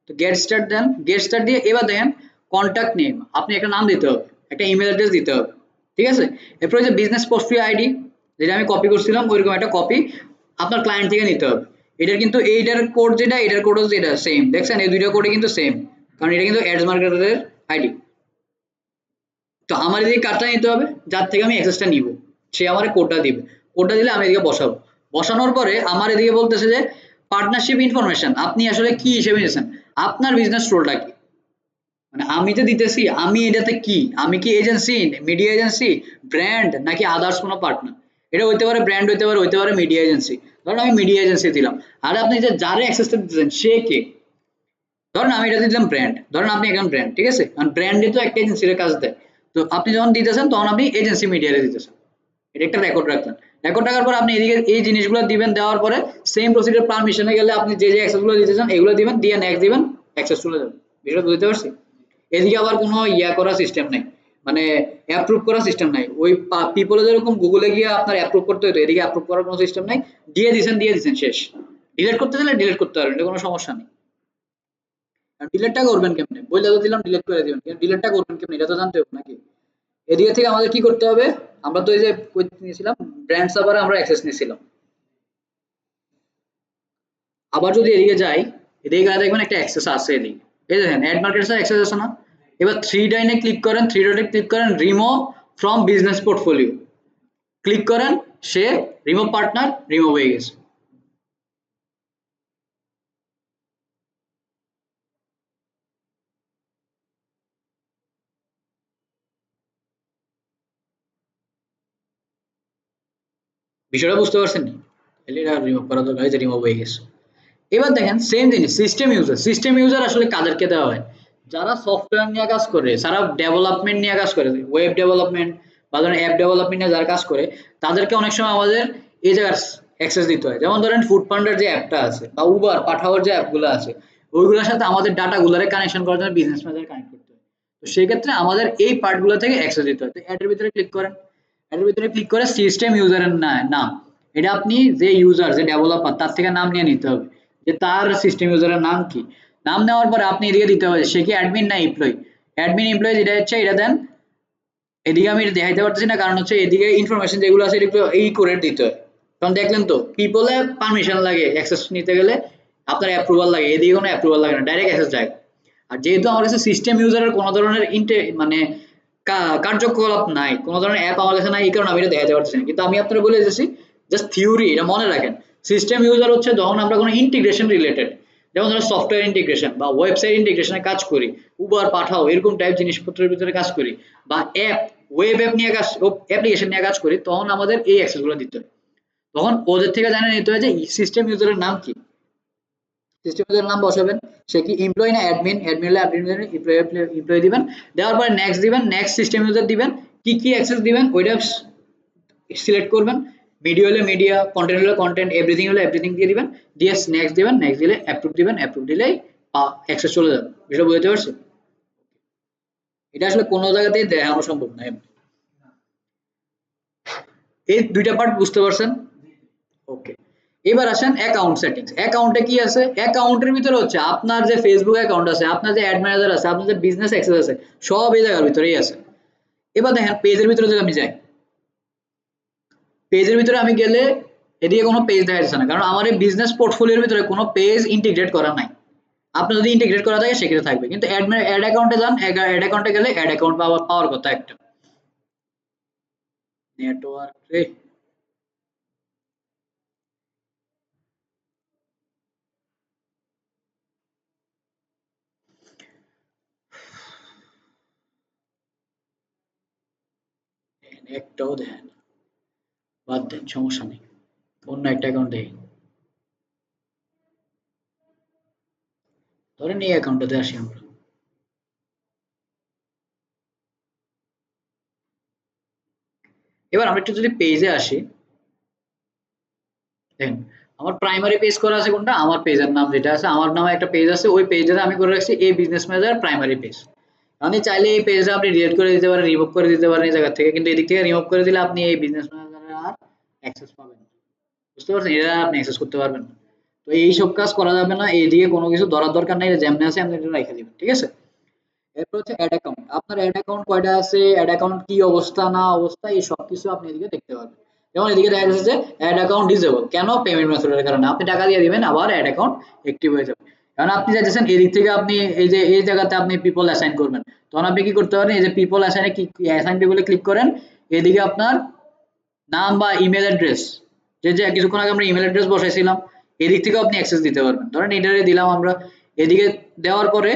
তো গেট স্টার্ট দেন, গেট স্টার্ট দিয়ে এবার দেখেন কন্ট্যাক্ট নেম, আপনি একটা নাম দিতে হবে, একটা ইমেল অ্যাড্রেস দিতে হবে, ঠিক আছে। এরপরে যে বিজনেস পোস্টফি আইডি যেটা আমি কপি করছিলাম ওইরকম একটা কপি আপনার ক্লায়েন্ট থেকে নিতে হবে। এটার কিন্তু এইটার কোড যেটা, এটার কোডও যেটা সেম, দেখছেন এই দুইটা কোডে কিন্তু সেম, কারণ এটা কিন্তু অ্যাডস মার্কেটারের আইডি। তো আমার এদিকে কার্ডটা নিতে হবে, যার থেকে আমি অ্যাক্সেসটা নিব, সে আমার কোডটা দিবে, কোডটা দিলে আমি এদিকে বসাবো, বসানোর পরে আমার এদিকে বলতেছে যে পার্টনারশিপ ইনফরমেশন, আপনি আসলে কি হিসেবে নিয়েছেন, আপনার বিজনেস রোলটা কি, মানে আমি যে দিতেছি আমি এটাতে কি, আমি কি এজেন্সি, মিডিয়া এজেন্সি, ব্র্যান্ড, নাকি আদার্স কোনো পার্টনার। এটা হইতে পারে ব্র্যান্ড, হইতে পারে মিডিয়া এজেন্সি, ধরুন আমি মিডিয়া এজেন্সি দিলাম। আর আপনি যে যারে অ্যাক্সেসটা দিতেছেন সে কে, ধরেন আমি এটা দিলাম ব্র্যান্ড, ধরেন আপনি এখন ব্র্যান্ড, ঠিক আছে, কারণ ব্র্যান্ডে তো একটা এজেন্সির কাজ দেয়। তো আপনি যখন দিতেছেন তখন আপনি এজেন্সি মিডিয়ারে দিতেছেন, এটা একটা রেকর্ড রাখলেন, রেকর্ড রাখার পর আপনি এদিকে এই জিনিসগুলো দিবেন, দেওয়ার পরে সেম প্রসিডিউর পারমিশনে গেলে আপনি যে যে অ্যাক্সেসগুলো দিতেছেন এগুলো দিবেন, দিয়ে নেক্সট দিবেন, অ্যাক্সেস চলে যাবে। বিষয়টা বুঝতে পারছি। এদিকে আবার কোনো ইয়া করার সিস্টেম নাই, মানে অ্যাপ্রুভ করার সিস্টেম নাই, ওই পিপলে যেরকম গুগলে গিয়ে আপনার অ্যাপ্রুভ করতে হতো, এদিকে অ্যাপ্রুভ করার কোনো সিস্টেম নাই, দিয়ে দিছেন শেষ। ডিলিট করতে চাইলে ডিলিট করতে পারবেন, এটা কোনো সমস্যা নেই। ডিলেটটা করবেন কেমনে, বইলে তো দিলাম ডিলেট করে দিবেন, কিন্তু ডিলেটটা করবেন কেমনে এটা তো জানতে হবে নাকি। এদিকে থেকে আমাদের কি করতে হবে, আমরা তো এই যে কই নিয়েছিলাম, ব্র্যান্ড সার্ভারে আমরা অ্যাক্সেস নিয়েছিলাম। আবার যদি এদিকে যাই, এদিকে গেলে দেখবেন একটা অ্যাক্সেস আছে এদিকে, এই দেখেন অ্যাড মার্কেটস অ্যাক্সেস আছে না। এবার থ্রি লাইনে ক্লিক করেন, থ্রি ডটে ক্লিক করেন, remove from business portfolio click করেন, সে রিমুভ পার্টনার রিমুভ হয়ে গেছে। বিষয়টা বুঝতে পারছেন নি, তাহলে এটা রিমুভ করা দরকার, এই যে রিমুভ হয়ে গেছে। এবার দেখেন সেম জিনিস সিস্টেম ইউজার, সিস্টেম ইউজার আসলে কাদেরকে দেওয়া হয়, যারা সফটওয়্যার নিয়ে কাজ করে, যারা ডেভেলপমেন্ট নিয়ে কাজ করে, ওয়েব ডেভেলপমেন্ট বা ধরেন অ্যাপ ডেভেলপমেন্ট নিয়ে যারা কাজ করে, তাদেরকে অনেক সময় আমাদের এই জায়গার অ্যাক্সেস দিতে হয়। যেমন ধরেন ফুড পান্ডার যে অ্যাপটা আছে বা উবার পাঠাওয়ার যে অ্যাপগুলো আছে, ওইগুলোর সাথে আমাদের ডাটাগুলোরে কানেকশন করার জন্য বিজনেস ম্যানেজার কানেক্ট করতে হয়। তো সেই ক্ষেত্রে আমাদের এই পার্টগুলো থেকে অ্যাক্সেস দিতে হয়। তো অ্যাডের ভিতরে ক্লিক করেন, অ্যাডের ভিতরে ক্লিক করে সিস্টেম ইউজারের নাম, এটা আপনি যে ইউজার যে ডেভেলপার তার থেকে নাম নিয়ে নিতে হবে, যে তার সিস্টেম ইউজারের নাম কি। নাম নেওয়ার পরে আপনি এদিকে দিতে হবে সে কি অ্যাডমিন না এমপ্লয়ি, অ্যাডমিন এমপ্লয়ি যেটা হচ্ছে এটা দেন, এদিকে আমি এটা দেখাইতে পারতেছি না, কারণ হচ্ছে এদিকে ইনফরমেশন যেগুলো আছে এটা এই করে দিতে হয়। কারণ দেখলেন তো পিপলে পারমিশন লাগে অ্যাক্সেস নিতে গেলে, আপনার অ্যাপ্রুভাল লাগে, এদিকে কোনো অ্যাপ্রুভাল লাগে না, ডাইরেক্ট অ্যাক্সেস যায়। আর যেহেতু আমার কাছে সিস্টেম ইউজারের কোনো ধরনের মানে কার্যকলাপ নাই, কোনো ধরনের অ্যাপ আমার কাছে নাই, এই কারণে আমি এটা দেখাতে পারতেছি না। কিন্তু আমি আপনারা বলে দিচ্ছি জাস্ট থিওরি, এটা মনে রাখেন। সিস্টেম ইউজার হচ্ছে যখন আমরা কোনো ইন্টিগ্রেশন রিলেটেড, যেমন ধরো সফটওয়্যার ইন্টিগ্রেশন বা ওয়েবসাইট ইন্টিগ্রেশনে কাজ করি, উবার পাঠাও এরকম টাইপ জিনিসপত্রের ভিতরে কাজ করি, বা অ্যাপ ওয়েব অ্যাপ নিয়ে কাজ, অ্যাপ্লিকেশন নিয়ে কাজ করি, তখন আমাদের এই অ্যাক্সেস গুলো দিতে হয়। তখন ওদের থেকে জানিয়ে নিতে হয় যে সিস্টেম ইউজারের নাম কি, সিস্টেম ইউজারের নাম বসাবেন। সে কি এমপ্লয়ি না অ্যাডমিন, অ্যাডমিন হলে অ্যাডমিন এমপ্লয়ি দিবেন, দেওয়ার পরে নেক্সট দিবেন, নেক্সট সিস্টেম ইউজার দিবেন, কি কি অ্যাক্সেস দিবেন ওইটা সিলেক্ট করবেন, মিডিয়া হলে মিডিয়া, কন্টেন্ট হলে কন্টেন্ট, এভরিথিং হলে এভরিথিং দিয়ে দিবেন, দিয়ে নেক্সট দিবেন, নেক্সট দিলে অ্যাপ্রুভ দিবেন, অ্যাপ্রুভ দিলেই অ্যাক্সেস চলে যাবে। এটা বুঝতে পারছি? এটা আসলে কোনো জায়গাতেই দেখানো সম্ভব না এমনি। এই দুইটা পার্ট বুঝতে পারছেন? ওকে, এবার আসেন অ্যাকাউন্ট সেটিংস। অ্যাকাউন্টে কি আছে? অ্যাকাউন্টের ভিতরে হচ্ছে আপনার যে ফেসবুক অ্যাকাউন্ট আছে, আপনার যে অ্যাড ম্যানেজার আছে, আপনার যে বিজনেস অ্যাক্সেস আছে, সব এই জায়গার ভিতরেই আছে। এবার দেখেন পেজের ভিতরে যদি আমি যাই, পেজের ভিতরে আমি গেলে এদিকে কোনো পেজ দেখা যাচ্ছে না, কারণ আমার এই বিজনেস পোর্টফোলিওর ভিতরে কোনো পেজ ইন্টিগ্রেট করা নাই। আপনার যদি ইন্টিগ্রেট করা থাকে সেক্ষেত্রে থাকবে, কিন্তু অ্যাড অ্যাকাউন্টে যান, অ্যাড অ্যাকাউন্টে গেলে অ্যাড অ্যাকাউন্ট পাওয়ার কথা একটা। নেটওয়ার্ক রে, একটাও দেখেন, বাদ দেন, সমস্যা নেই, অন্য একটা অ্যাকাউন্ট দেখি। ধরেন এই অ্যাকাউন্টটাতে আসি আমরা। এবার আমরা একটু যদি পেজে আসি, দেখেন আমার প্রাইমারি পেজ করা আছে কোনটা, আমার পেজের নাম যেটা আছে, আমার নামে একটা পেজ আছে, ওই পেজে আমি করে রাখছি এই বিজনেস ম্যানেজার প্রাইমারি পেজ। আপনি চাইলে এই পেজটা আপনি ডিলিট করে দিতে পারেন, রিমুভ করে দিতে পারেন এই জায়গা থেকে, কিন্তু এদিক থেকে রিমুভ করে দিলে আপনি এই বিজনেস ম্যানেজারের আর অ্যাক্সেস পাবেন না। বুঝতে পারছেন? এটা আপনি অ্যাক্সেস করতে পারবেন না। তো এই সব কাজ করা যাবে না, এইদিকে কোনো কিছু ধরার দরকার নাই, এটা যেমনি আছে আপনি এটা রেখে দিবেন, ঠিক আছে? এরপর হচ্ছে অ্যাড অ্যাকাউন্ট। আপনার অ্যাড অ্যাকাউন্ট কয়টা আছে, অ্যাড অ্যাকাউন্ট কি অবস্থা না অবস্থা, এই সবকিছু আপনি এদিকে দেখতে পারবেন। যেমন এদিকে দেখা যাচ্ছে যে অ্যাড অ্যাকাউন্ট ডিসেবল, কেন? পেমেন্ট মেথডের কারণে। আপনি টাকা দিয়ে দিবেন, আবার অ্যাড অ্যাকাউন্ট অ্যাক্টিভ হয়ে যাবে। কারণ আপনি চাইছেন এদিক থেকে আপনি এই যে এই জায়গাতে আপনি পিপল অ্যাসাইন করবেন, তখন আপনি কি করতে পারেন, এই যে পিপল অ্যাসাইনে কি অ্যাসাইন পিপলে ক্লিক করেন, এদিকে আপনার নাম বা ইমেল অ্যাড্রেস, যে কিছুক্ষণ আগে আমরা ইমেল অ্যাড্রেস বসাইছিলাম, এদিক থেকেও আপনি অ্যাক্সেস দিতে পারবেন। ধরেন এটারে দিলাম আমরা, এদিকে দেওয়ার পরে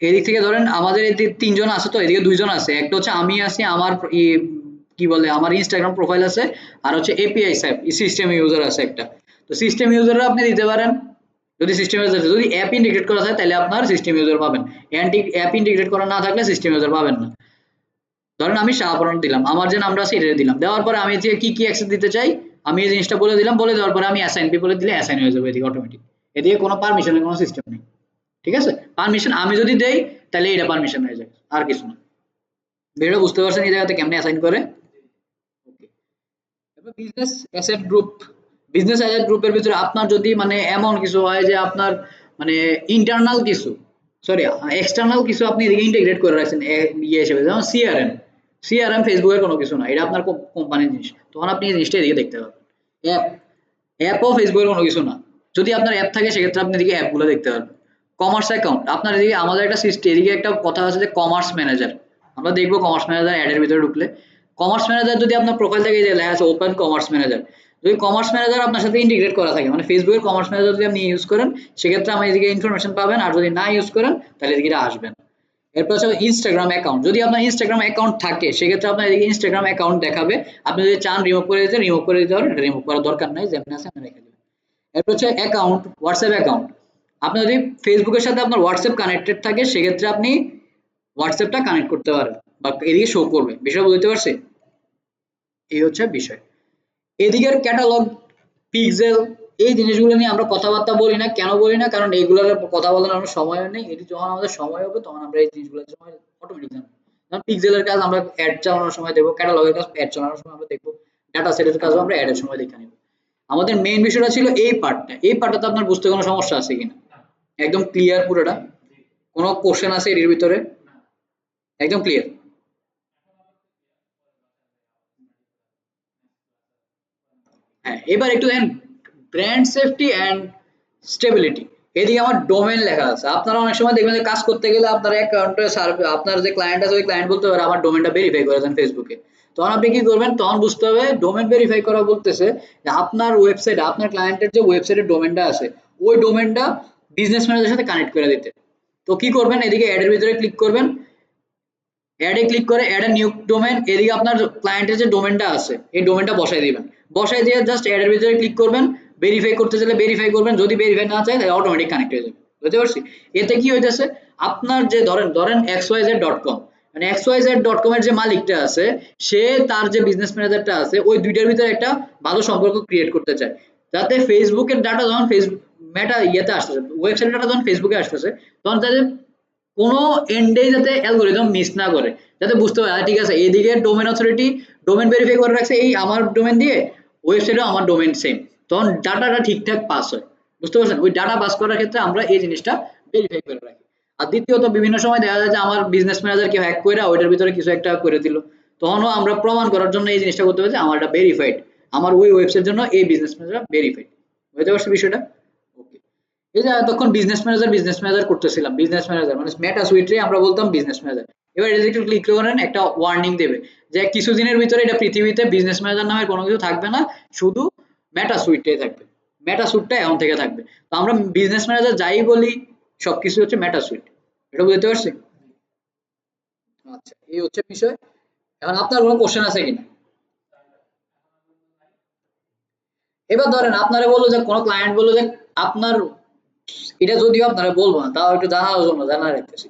এদিক থেকে ধরেন আমাদের এই তিনজন আছে, তো এদিকে দুইজন আছে, একটা হচ্ছে আমি আছি, আমার কি বলে আমার ইনস্টাগ্রাম প্রোফাইল আছে, আর হচ্ছে এপিআই সিস্টেম ইউজার আছে একটা। তো সিস্টেম ইউজাররা আপনি দিতে পারেন, যদি সিস্টেম ইউজার, যদি অ্যাপ ইন্টিগ্রেট করা থাকে তাহলে আপনার সিস্টেম ইউজার পাবেন, অ্যাপ ইন্টিগ্রেট করা না থাকলে সিস্টেম ইউজার পাবেন না। ধরেন আমি শাহপরণ দিলাম, আমার যে নামটা আছে এটা দিলাম, দেওয়ার পরে আমি যে কি কি অ্যাক্সেস দিতে চাই আমি এই জিনিসটা বলে দিলাম, বলে দেওয়ার পরে আমি অ্যাসাইন পিপলে দিলে অ্যাসাইন হয়ে যাবে এদিকে অটোমেটিক। এদিকে কোনো পারমিশনের কোনো সিস্টেম নেই, ঠিক আছে? পারমিশন আমি যদি দেই তাহলে এটা পারমিশন হয়ে যায়, আর কিছু না। ভিডিওটা বুঝতে পারছেন এই জায়গাতে কেমনে অ্যাসাইন করে? ওকে, এবার business asset group. Business asset গ্রুপের ভিতরে আপনার যদি মানে এমন কিছু হয় যে আপনার মানে ইন্টারনাল কিছু, সরি এক্সটার্নাল কিছু আপনি এদিকে ইন্টিগ্রেট করে রাখছেন ইয়ে হিসেবে, যেমন সিআরএম। সিআরএম ফেসবুকের কোনো কিছু না, এটা আপনার কোম্পানির জিনিস, তখন আপনি এই জিনিসটা এদিকে দেখতে পাবেন। অ্যাপ, অ্যাপও ফেসবুকের কোনো কিছু না। যদি আপনার অ্যাপ থাকে সেক্ষেত্রে আপনি এদিকে অ্যাপগুলো দেখতে পারবেন। কমার্স অ্যাকাউন্ট আপনার এদিকে, আমাদের একটা সিস্টেম এদিকে একটা কথা আছে যে কমার্স ম্যানেজার, আমরা দেখবো কমার্স ম্যানেজার অ্যাডের ভিতরে ঢুকলে, কমার্স ম্যানেজার যদি আপনার প্রোফাইল থেকে যে লেখা আছে ওপেন কমার্স ম্যানেজার, যদি কমার্স ম্যানেজার আপনার সাথে ইন্টিগ্রেট করা থাকে, মানে ফেসবুকের কমার্স ম্যানেজার যদি আপনি ইউজ করেন সেক্ষেত্রে আমার এদিকে ইনফরমেশন পাবেন, আর যদি না ইউজ করেন তাহলে এদিকে আসবেন। এরপর হচ্ছে ইনস্টাগ্রাম অ্যাকাউন্ট, যদি আপনার ইনস্টাগ্রাম অ্যাকাউন্ট থাকে সেক্ষেত্রে আপনার এদিকে ইনস্টাগ্রাম অ্যাকাউন্ট দেখাবে, আপনি যদি চান রিমুভ করে দিতে রিমুভ করে দিতে পারেন, রিমুভ করার দরকার নাই, যেমন আছে আপনি রেখে দিবেন। এরপর হচ্ছে অ্যাকাউন্ট, হোয়াটসঅ্যাপ অ্যাকাউন্ট। আপনি যদি ফেসবুকের সাথে আপনার হোয়াটসঅ্যাপ কানেক্টেড থাকে সেক্ষেত্রে আপনি হোয়াটসঅ্যাপটা কানেক্ট করতে পারেন বা এদিকে শো করবে। বিষয় বুঝতে পারছি? এই হচ্ছে বিষয়। এদিকের ক্যাটালগ, পিক্সেল, এই জিনিসগুলো নিয়ে আমরা কথাবার্তা বলি না, কেন বলি না? কারণ এইগুলোর কথা বলার আমরা সময় নেই, এটি যখন আমাদের সময় হবে তখন আমরা এই জিনিসগুলো সময় অটোমেটিক জানবো। যেমন পিক্সেলের কাজ আমরা অ্যাড চালানোর সময় দেখবো, ক্যাটালগের কাজ অ্যাড চালানোর সময় আমরা দেখবো, ডাটা সেটের কাজও আমরা অ্যাডের সময় দেখে নিব। আমাদের মেইন বিষয়টা ছিল এই পার্টটা, এই পার্টটাতে আপনার বুঝতে কোনো সমস্যা আছে কিনা? একদম ক্লিয়ার পুরোটা? কোনো কোশ্চেন আছে এর ভিতরে? একদম ক্লিয়ার? হ্যাঁ, এবার একটু দেখেন ব্র্যান্ড সেফটি অ্যান্ড স্টেবিলিটি। এদিকে আমার ডোমেন লেখা আছে। আপনারা অনেক সময় দেখবেন যে কাজ করতে গেলে আপনার অ্যাকাউন্টে আপনার যে ক্লায়েন্ট আছে ওই ক্লায়েন্ট বলতে পারে আমার ডোমেনটা ভেরিফাই করে দেন ফেসবুকে। তখন আপনি কি করবেন? তখন বুঝতে হবে ডোমেন ভেরিফাই করা বলতেছে যে আপনার ওয়েবসাইট, আপনার ক্লায়েন্টের যে ওয়েবসাইটের ডোমেনটা আছে ওই ডোমেনটা বিজনেস ম্যানেজারের সাথে কানেক্ট করে দিতে। তো কি করবেন? এদিকে অ্যাডের ভিতরে ক্লিক করবেন, অ্যাডে ক্লিক করে অ্যাড এ নিউ ডোমেন, এদিকে আপনার ক্লায়েন্টের যে ডোমেনটা আছে এই ডোমেনটা বসাই দিবেন। বসাই দিয়ে জাস্ট অ্যাডের ভিতরে ক্লিক করবেন, ভেরিফাই করতে চাইলে ভেরিফাই করবেন, যদি ভেরিফাই না চায় তাহলে অটোমেটিক কানেক্ট হয়ে যাবে। বুঝতে পারছি? এতে কি হইতেছে, আপনার যে ধরেন xyz.com, মানে xyz.com এর যে মালিকটা আছে সে তার যে বিজনেস ম্যানেজারটা আছে ওই দুইটার ভিতরে একটা ভালো সম্পর্ক ক্রিয়েট করতে চায়, যাতে ফেসবুকের ডাটা যখন ফেসবুক মেটা ইয়েতে আসতেছে, ওয়েবসাইটের ডাটা যখন ফেসবুকে আসতেছে তখন তাদের কোনো এন্ডেই যাতে অ্যালগরিদম মিস না করে, যাতে বুঝতে পারে ঠিক আছে এইদিকে ডোমেন অথরিটি ডোমেন ভেরিফাই করে রাখছে এই আমার ডোমেন দিয়ে, ওয়েবসাইটেও আমার ডোমেন সেম, তখন ডাটাটা ঠিকঠাক পাস হয়। বুঝতে পারছেন? ওই ডাটা পাস করার ক্ষেত্রে আমরা এই জিনিসটা ভেরিফাই করে রাখি। আর দ্বিতীয়ত বিভিন্ন সময় দেখা যায় যে আমার বিজনেস ম্যানেজার কেউ হ্যাক করে ওইটার ভিতরে কিছু একটা করে দিল, তখনও আমরা প্রমাণ করার জন্য এই জিনিসটা করতে পারি যে আমার এটা ভেরিফাইড, আমার ওই ওয়েবসাইটের জন্য এই বিজনেস ম্যানেজার ভেরিফাইড। বুঝতে পারছি বিষয়টা? ওকে। এই যে এতক্ষণ বিজনেস ম্যানেজার করতেছিলাম, বিজনেস ম্যানেজার মানে মেটা সুইটে আমরা বলতাম বিজনেস ম্যানেজার। এবার এটা একটু ক্লিক করেন, একটা ওয়ার্নিং দেবে যে কিছুদিনের ভিতরে এটা পৃথিবীতে বিজনেস ম্যানেজার নামে কোনো কিছু থাকবে না, শুধু মেটা সুইটটাই থাকবে। মেটা সুইটটা এখন থেকে থাকবে। তো আমরা বিজনেস ম্যানেজার যাই বলি সবকিছু হচ্ছে মেটা সুইট। এটা বুঝতে পারছি? আচ্ছা, এই হচ্ছে বিষয়। এখন আপনার কোনো কোশ্চেন আছে কিনা? এবার ধরেন আপনারা বললো যে কোনো ক্লায়েন্ট বললো যে আপনার, এটা যদিও আপনারা বলবো না তাও একটু জানার জন্য জানা রাখতেছি,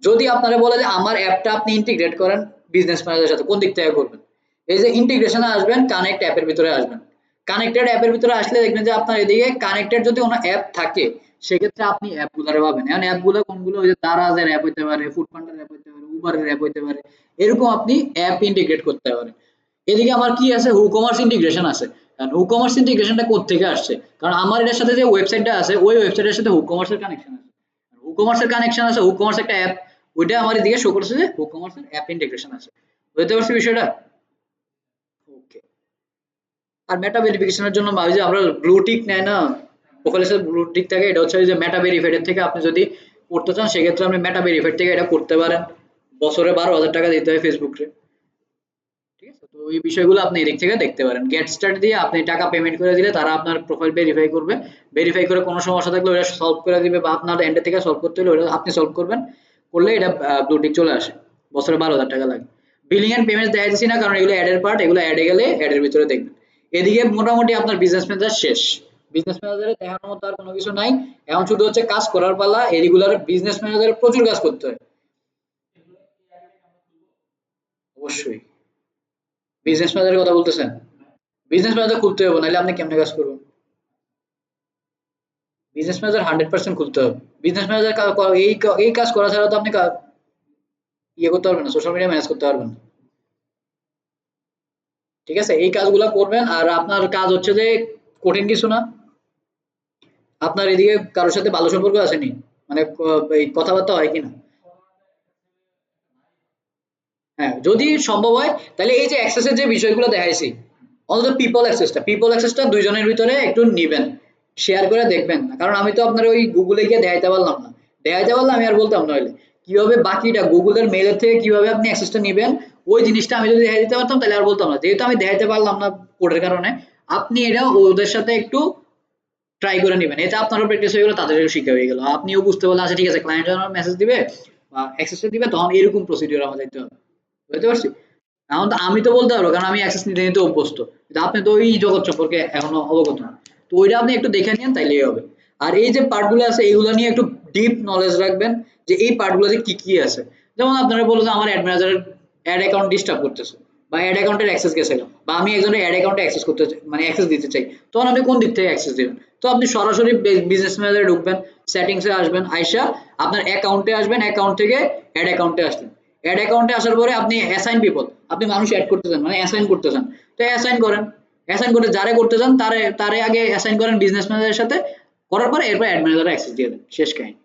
যদি আপনারা বলে যে আমার অ্যাপটা আপনি ইন্টিগ্রেট করেন বিজনেস ম্যানেজারের সাথে, কোন দিক থেকে করবেন? এই যে ইন্টিগ্রেশনে আসবেন, কানেক্ট অ্যাপের ভিতরে আসবেন। কানেক্টেড অ্যাপের ভিতরে আসলে দেখবেন যে আপনার এদিকে কানেক্টেড যদি কোনো অ্যাপ থাকে সেক্ষেত্রে আপনি অ্যাপগুলোরে পাবেন। এখন অ্যাপগুলো কোনগুলো? ওই যে দারাজের অ্যাপ হইতে পারে, ফুডপান্ডার অ্যাপ হইতে পারে, উবারের অ্যাপ হইতে পারে, এরকম আপনি অ্যাপ ইন্টিগ্রেট করতে পারেন। এদিকে আমার কি আছে? হুকমার্স ইন্টিগ্রেশন আছে। হুকমার্স ইন্টিগ্রেশনটা কোত্থেকে আসছে? কারণ আমার এটার সাথে যে ওয়েবসাইটটা আছে ওই ওয়েবসাইটের সাথে হুকমার্সের কানেকশন আছে। হুকমার্সের কানেকশন আছে, হুকমার্স একটা অ্যাপ, ওইটা আমার এদিকে শো করছে যে হুকমার্সের অ্যাপ ইন্টিগ্রেশন আছে। বুঝতে পারছি বিষয়টা? ওকে। আর মেটা ভেরিফিকেশনের জন্য ওই যে আমরা ব্লু টিক নেয় না, প্রোফাইলের সাথে ব্লু টিক থাকে, এটা হচ্ছে ওই যে মেটা ভেরিফাইড থেকে আপনি যদি করতে চান সেক্ষেত্রে আপনি মেটা ভেরিফাইড থেকে এটা করতে পারেন। বছরে 12,000 টাকা দিতে হয় ফেসবুকে। ঠিক আছে? তো এই বিষয়গুলো আপনি এদিক থেকে দেখতে পারেন। গেট স্টার্ট দিয়ে আপনি টাকা পেমেন্ট করে দিলে তারা আপনার প্রোফাইল ভেরিফাই করবে। ভেরিফাই করে কোনো সমস্যা থাকলে ওরা সলভ করে দিবে, বা আপনার এন্ড থেকে সলভ করতে হলে ওটা আপনি সলভ করবেন। করলে এটা ব্লু টিক চলে আসে। বছরে 12,000 টাকা লাগে। বিলিং এন্ড পেমেন্ট দেখাইতেছি না কারণ এগুলো অ্যাডের পার্ট, এগুলো অ্যাডে গেলে অ্যাডের ভিতরে দেখবেন। এদিকে মোটামুটি আপনার বিজনেস ম্যানেজার শেষ। বিজনেস ম্যানেজারে দেখানোর মতো আর কোনো কিছু নাই। এখন শুধু হচ্ছে কাজ করার পালা। এই রেগুলার বিজনেস ম্যানেজারের প্রচুর কাজ করতে হয়। অবশ্যই। বিজনেস ম্যানেজারের কথা বলতেছেন? বিজনেস ম্যানেজার খুলতে হবে, নাহলে আপনি কেমনে কাজ করবেন? বিজনেস ম্যানেজার 100% খুলতে হবে। বিজনেস ম্যানেজার এই কাজ করা ছাড়া তো আপনি ইয়ে করতে পারবেন না, সোশ্যাল মিডিয়া ম্যানেজ করতে পারবেন না। ঠিক আছে? এই কাজগুলা করবেন। আর আপনার কাজ হচ্ছে যে কঠিন কিছু না। আপনার এদিকে কারোর সাথে ভালো সম্পর্ক আছে নি? মানে এই কথাবার্তা হয় কিনা? হ্যাঁ, যদি সম্ভব হয় তাহলে এই যে অ্যাক্সেসের যে বিষয়গুলো দেখাইছি, অন্তত পিপল অ্যাক্সেসটা দুইজনের ভিতরে একটু নিবেন, শেয়ার করে দেখবেন না, কারণ আমি তো আপনার ওই গুগলে গিয়ে দেখাইতে পারলাম না। দেখাইতে পারলে আমি আর বলতাম নইলে কিভাবে বাকিটা গুগলের মেলের থেকে কিভাবে আপনি অ্যাক্সেসটা নিবেন, ওই জিনিসটা আমি যদি দেখাই দিতে পারতাম তাহলে আর বলতাম না। যেহেতু আমি দেখাইতে পারলাম না কোডের কারণে, আপনি এটা ওদের সাথে একটু ট্রাই করে নিবেন, এতে আপনারও প্র্যাকটিস হয়ে গেল, তাদেরও শিখা হয়ে গেল, আপনিও বুঝতে পারলেন আচ্ছা ঠিক আছে ক্লায়েন্ট যখন মেসেজ দিবে বা অ্যাক্সেসটা দিবে তখন এরকম প্রসিডিউর আমাদের দিতে হবে। বুঝতে পারছি? এখন তো আমি তো বলতে পারবো কারণ আমি অ্যাক্সেস নিতে নিতে অভ্যস্ত, কিন্তু আপনি তো ওই জগৎ সম্পর্কে এখনো অবগত না। তো ওইটা আপনি একটু দেখে নিন তাইলেই হবে। আর এই যে পার্ট গুলো আছে এইগুলো নিয়ে একটু ডিপ নলেজ রাখবেন যে এই পার্ট গুলোতে কি কি আছে। যেমন আপনারা বললো যে আমার অ্যাড ম্যানেজারের অ্যাড অ্যাকাউন্ট ডিস্টার্ব করতেছে, বা অ্যাড অ্যাকাউন্টের অ্যাক্সেস গেছে গা, বা আমি একজনের অ্যাড অ্যাকাউন্টে অ্যাক্সেস করতে মানে অ্যাক্সেস দিতে চাই, তখন আপনি কোন দিক থেকে অ্যাক্সেস দিবেন? তো আপনি সরাসরি বিজনেস ম্যানেজারে ঢুকবেন, সেটিংসে আসবেন, আইসা আপনার অ্যাকাউন্টে আসবেন, অ্যাকাউন্ট থেকে অ্যাড অ্যাকাউন্টে আসবেন। অ্যাড অ্যাকাউন্টে আসার পরে আপনি অ্যাসাইন পিপল, আপনি মানুষ অ্যাড করতে চান মানে অ্যাসাইন করতে চান, তো অ্যাসাইন করেন। অ্যাসাইন করে যারে করতে চান তারে তারে আগে অ্যাসাইন করেন বিজনেস ম্যানেজারের সাথে, করার পরে এরপর অ্যাড ম্যানেজারে অ্যাক্সেস দিয়ে দেন, শেষ কাহিনী।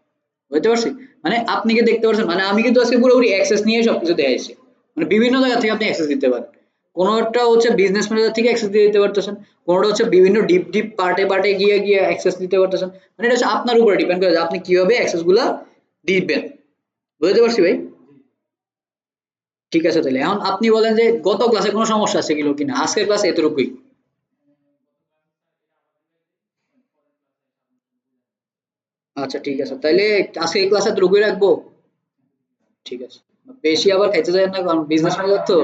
বুঝতে পারছি? মানে আপনি কি দেখতে পারছেন, মানে আমি কিন্তু আজকে পুরোপুরি অ্যাক্সেস নিয়ে সবকিছু দেখাইছি। মানে বিভিন্ন জায়গা থেকে আপনি অ্যাক্সেস দিতে পারেন। কোনোটা হচ্ছে বিজনেস ম্যানেজার থেকে অ্যাক্সেস দিয়ে দিতে পারতেছেন, কোনোটা হচ্ছে বিভিন্ন ডিপ পার্টে গিয়ে অ্যাক্সেস দিতে পারতেছেন। মানে এটা হচ্ছে আপনার উপরে ডিপেন্ড করে যে আপনি কিভাবে অ্যাক্সেস গুলা দিবেন। বুঝতে পারছি ভাই? ঠিক আছে, তাহলে এখন আপনি বলেন যে গত ক্লাসে কোনো সমস্যা আছে কিনা, আজকের ক্লাসে এতটুকুই। আচ্ছা ঠিক আছে, তাইলে আজকে এই ক্লাসে এতটুকুই রাখবো। ঠিক আছে, বেশি আবার খাইতে যায় না, কারণ বিজনেস ম্যানেজার তো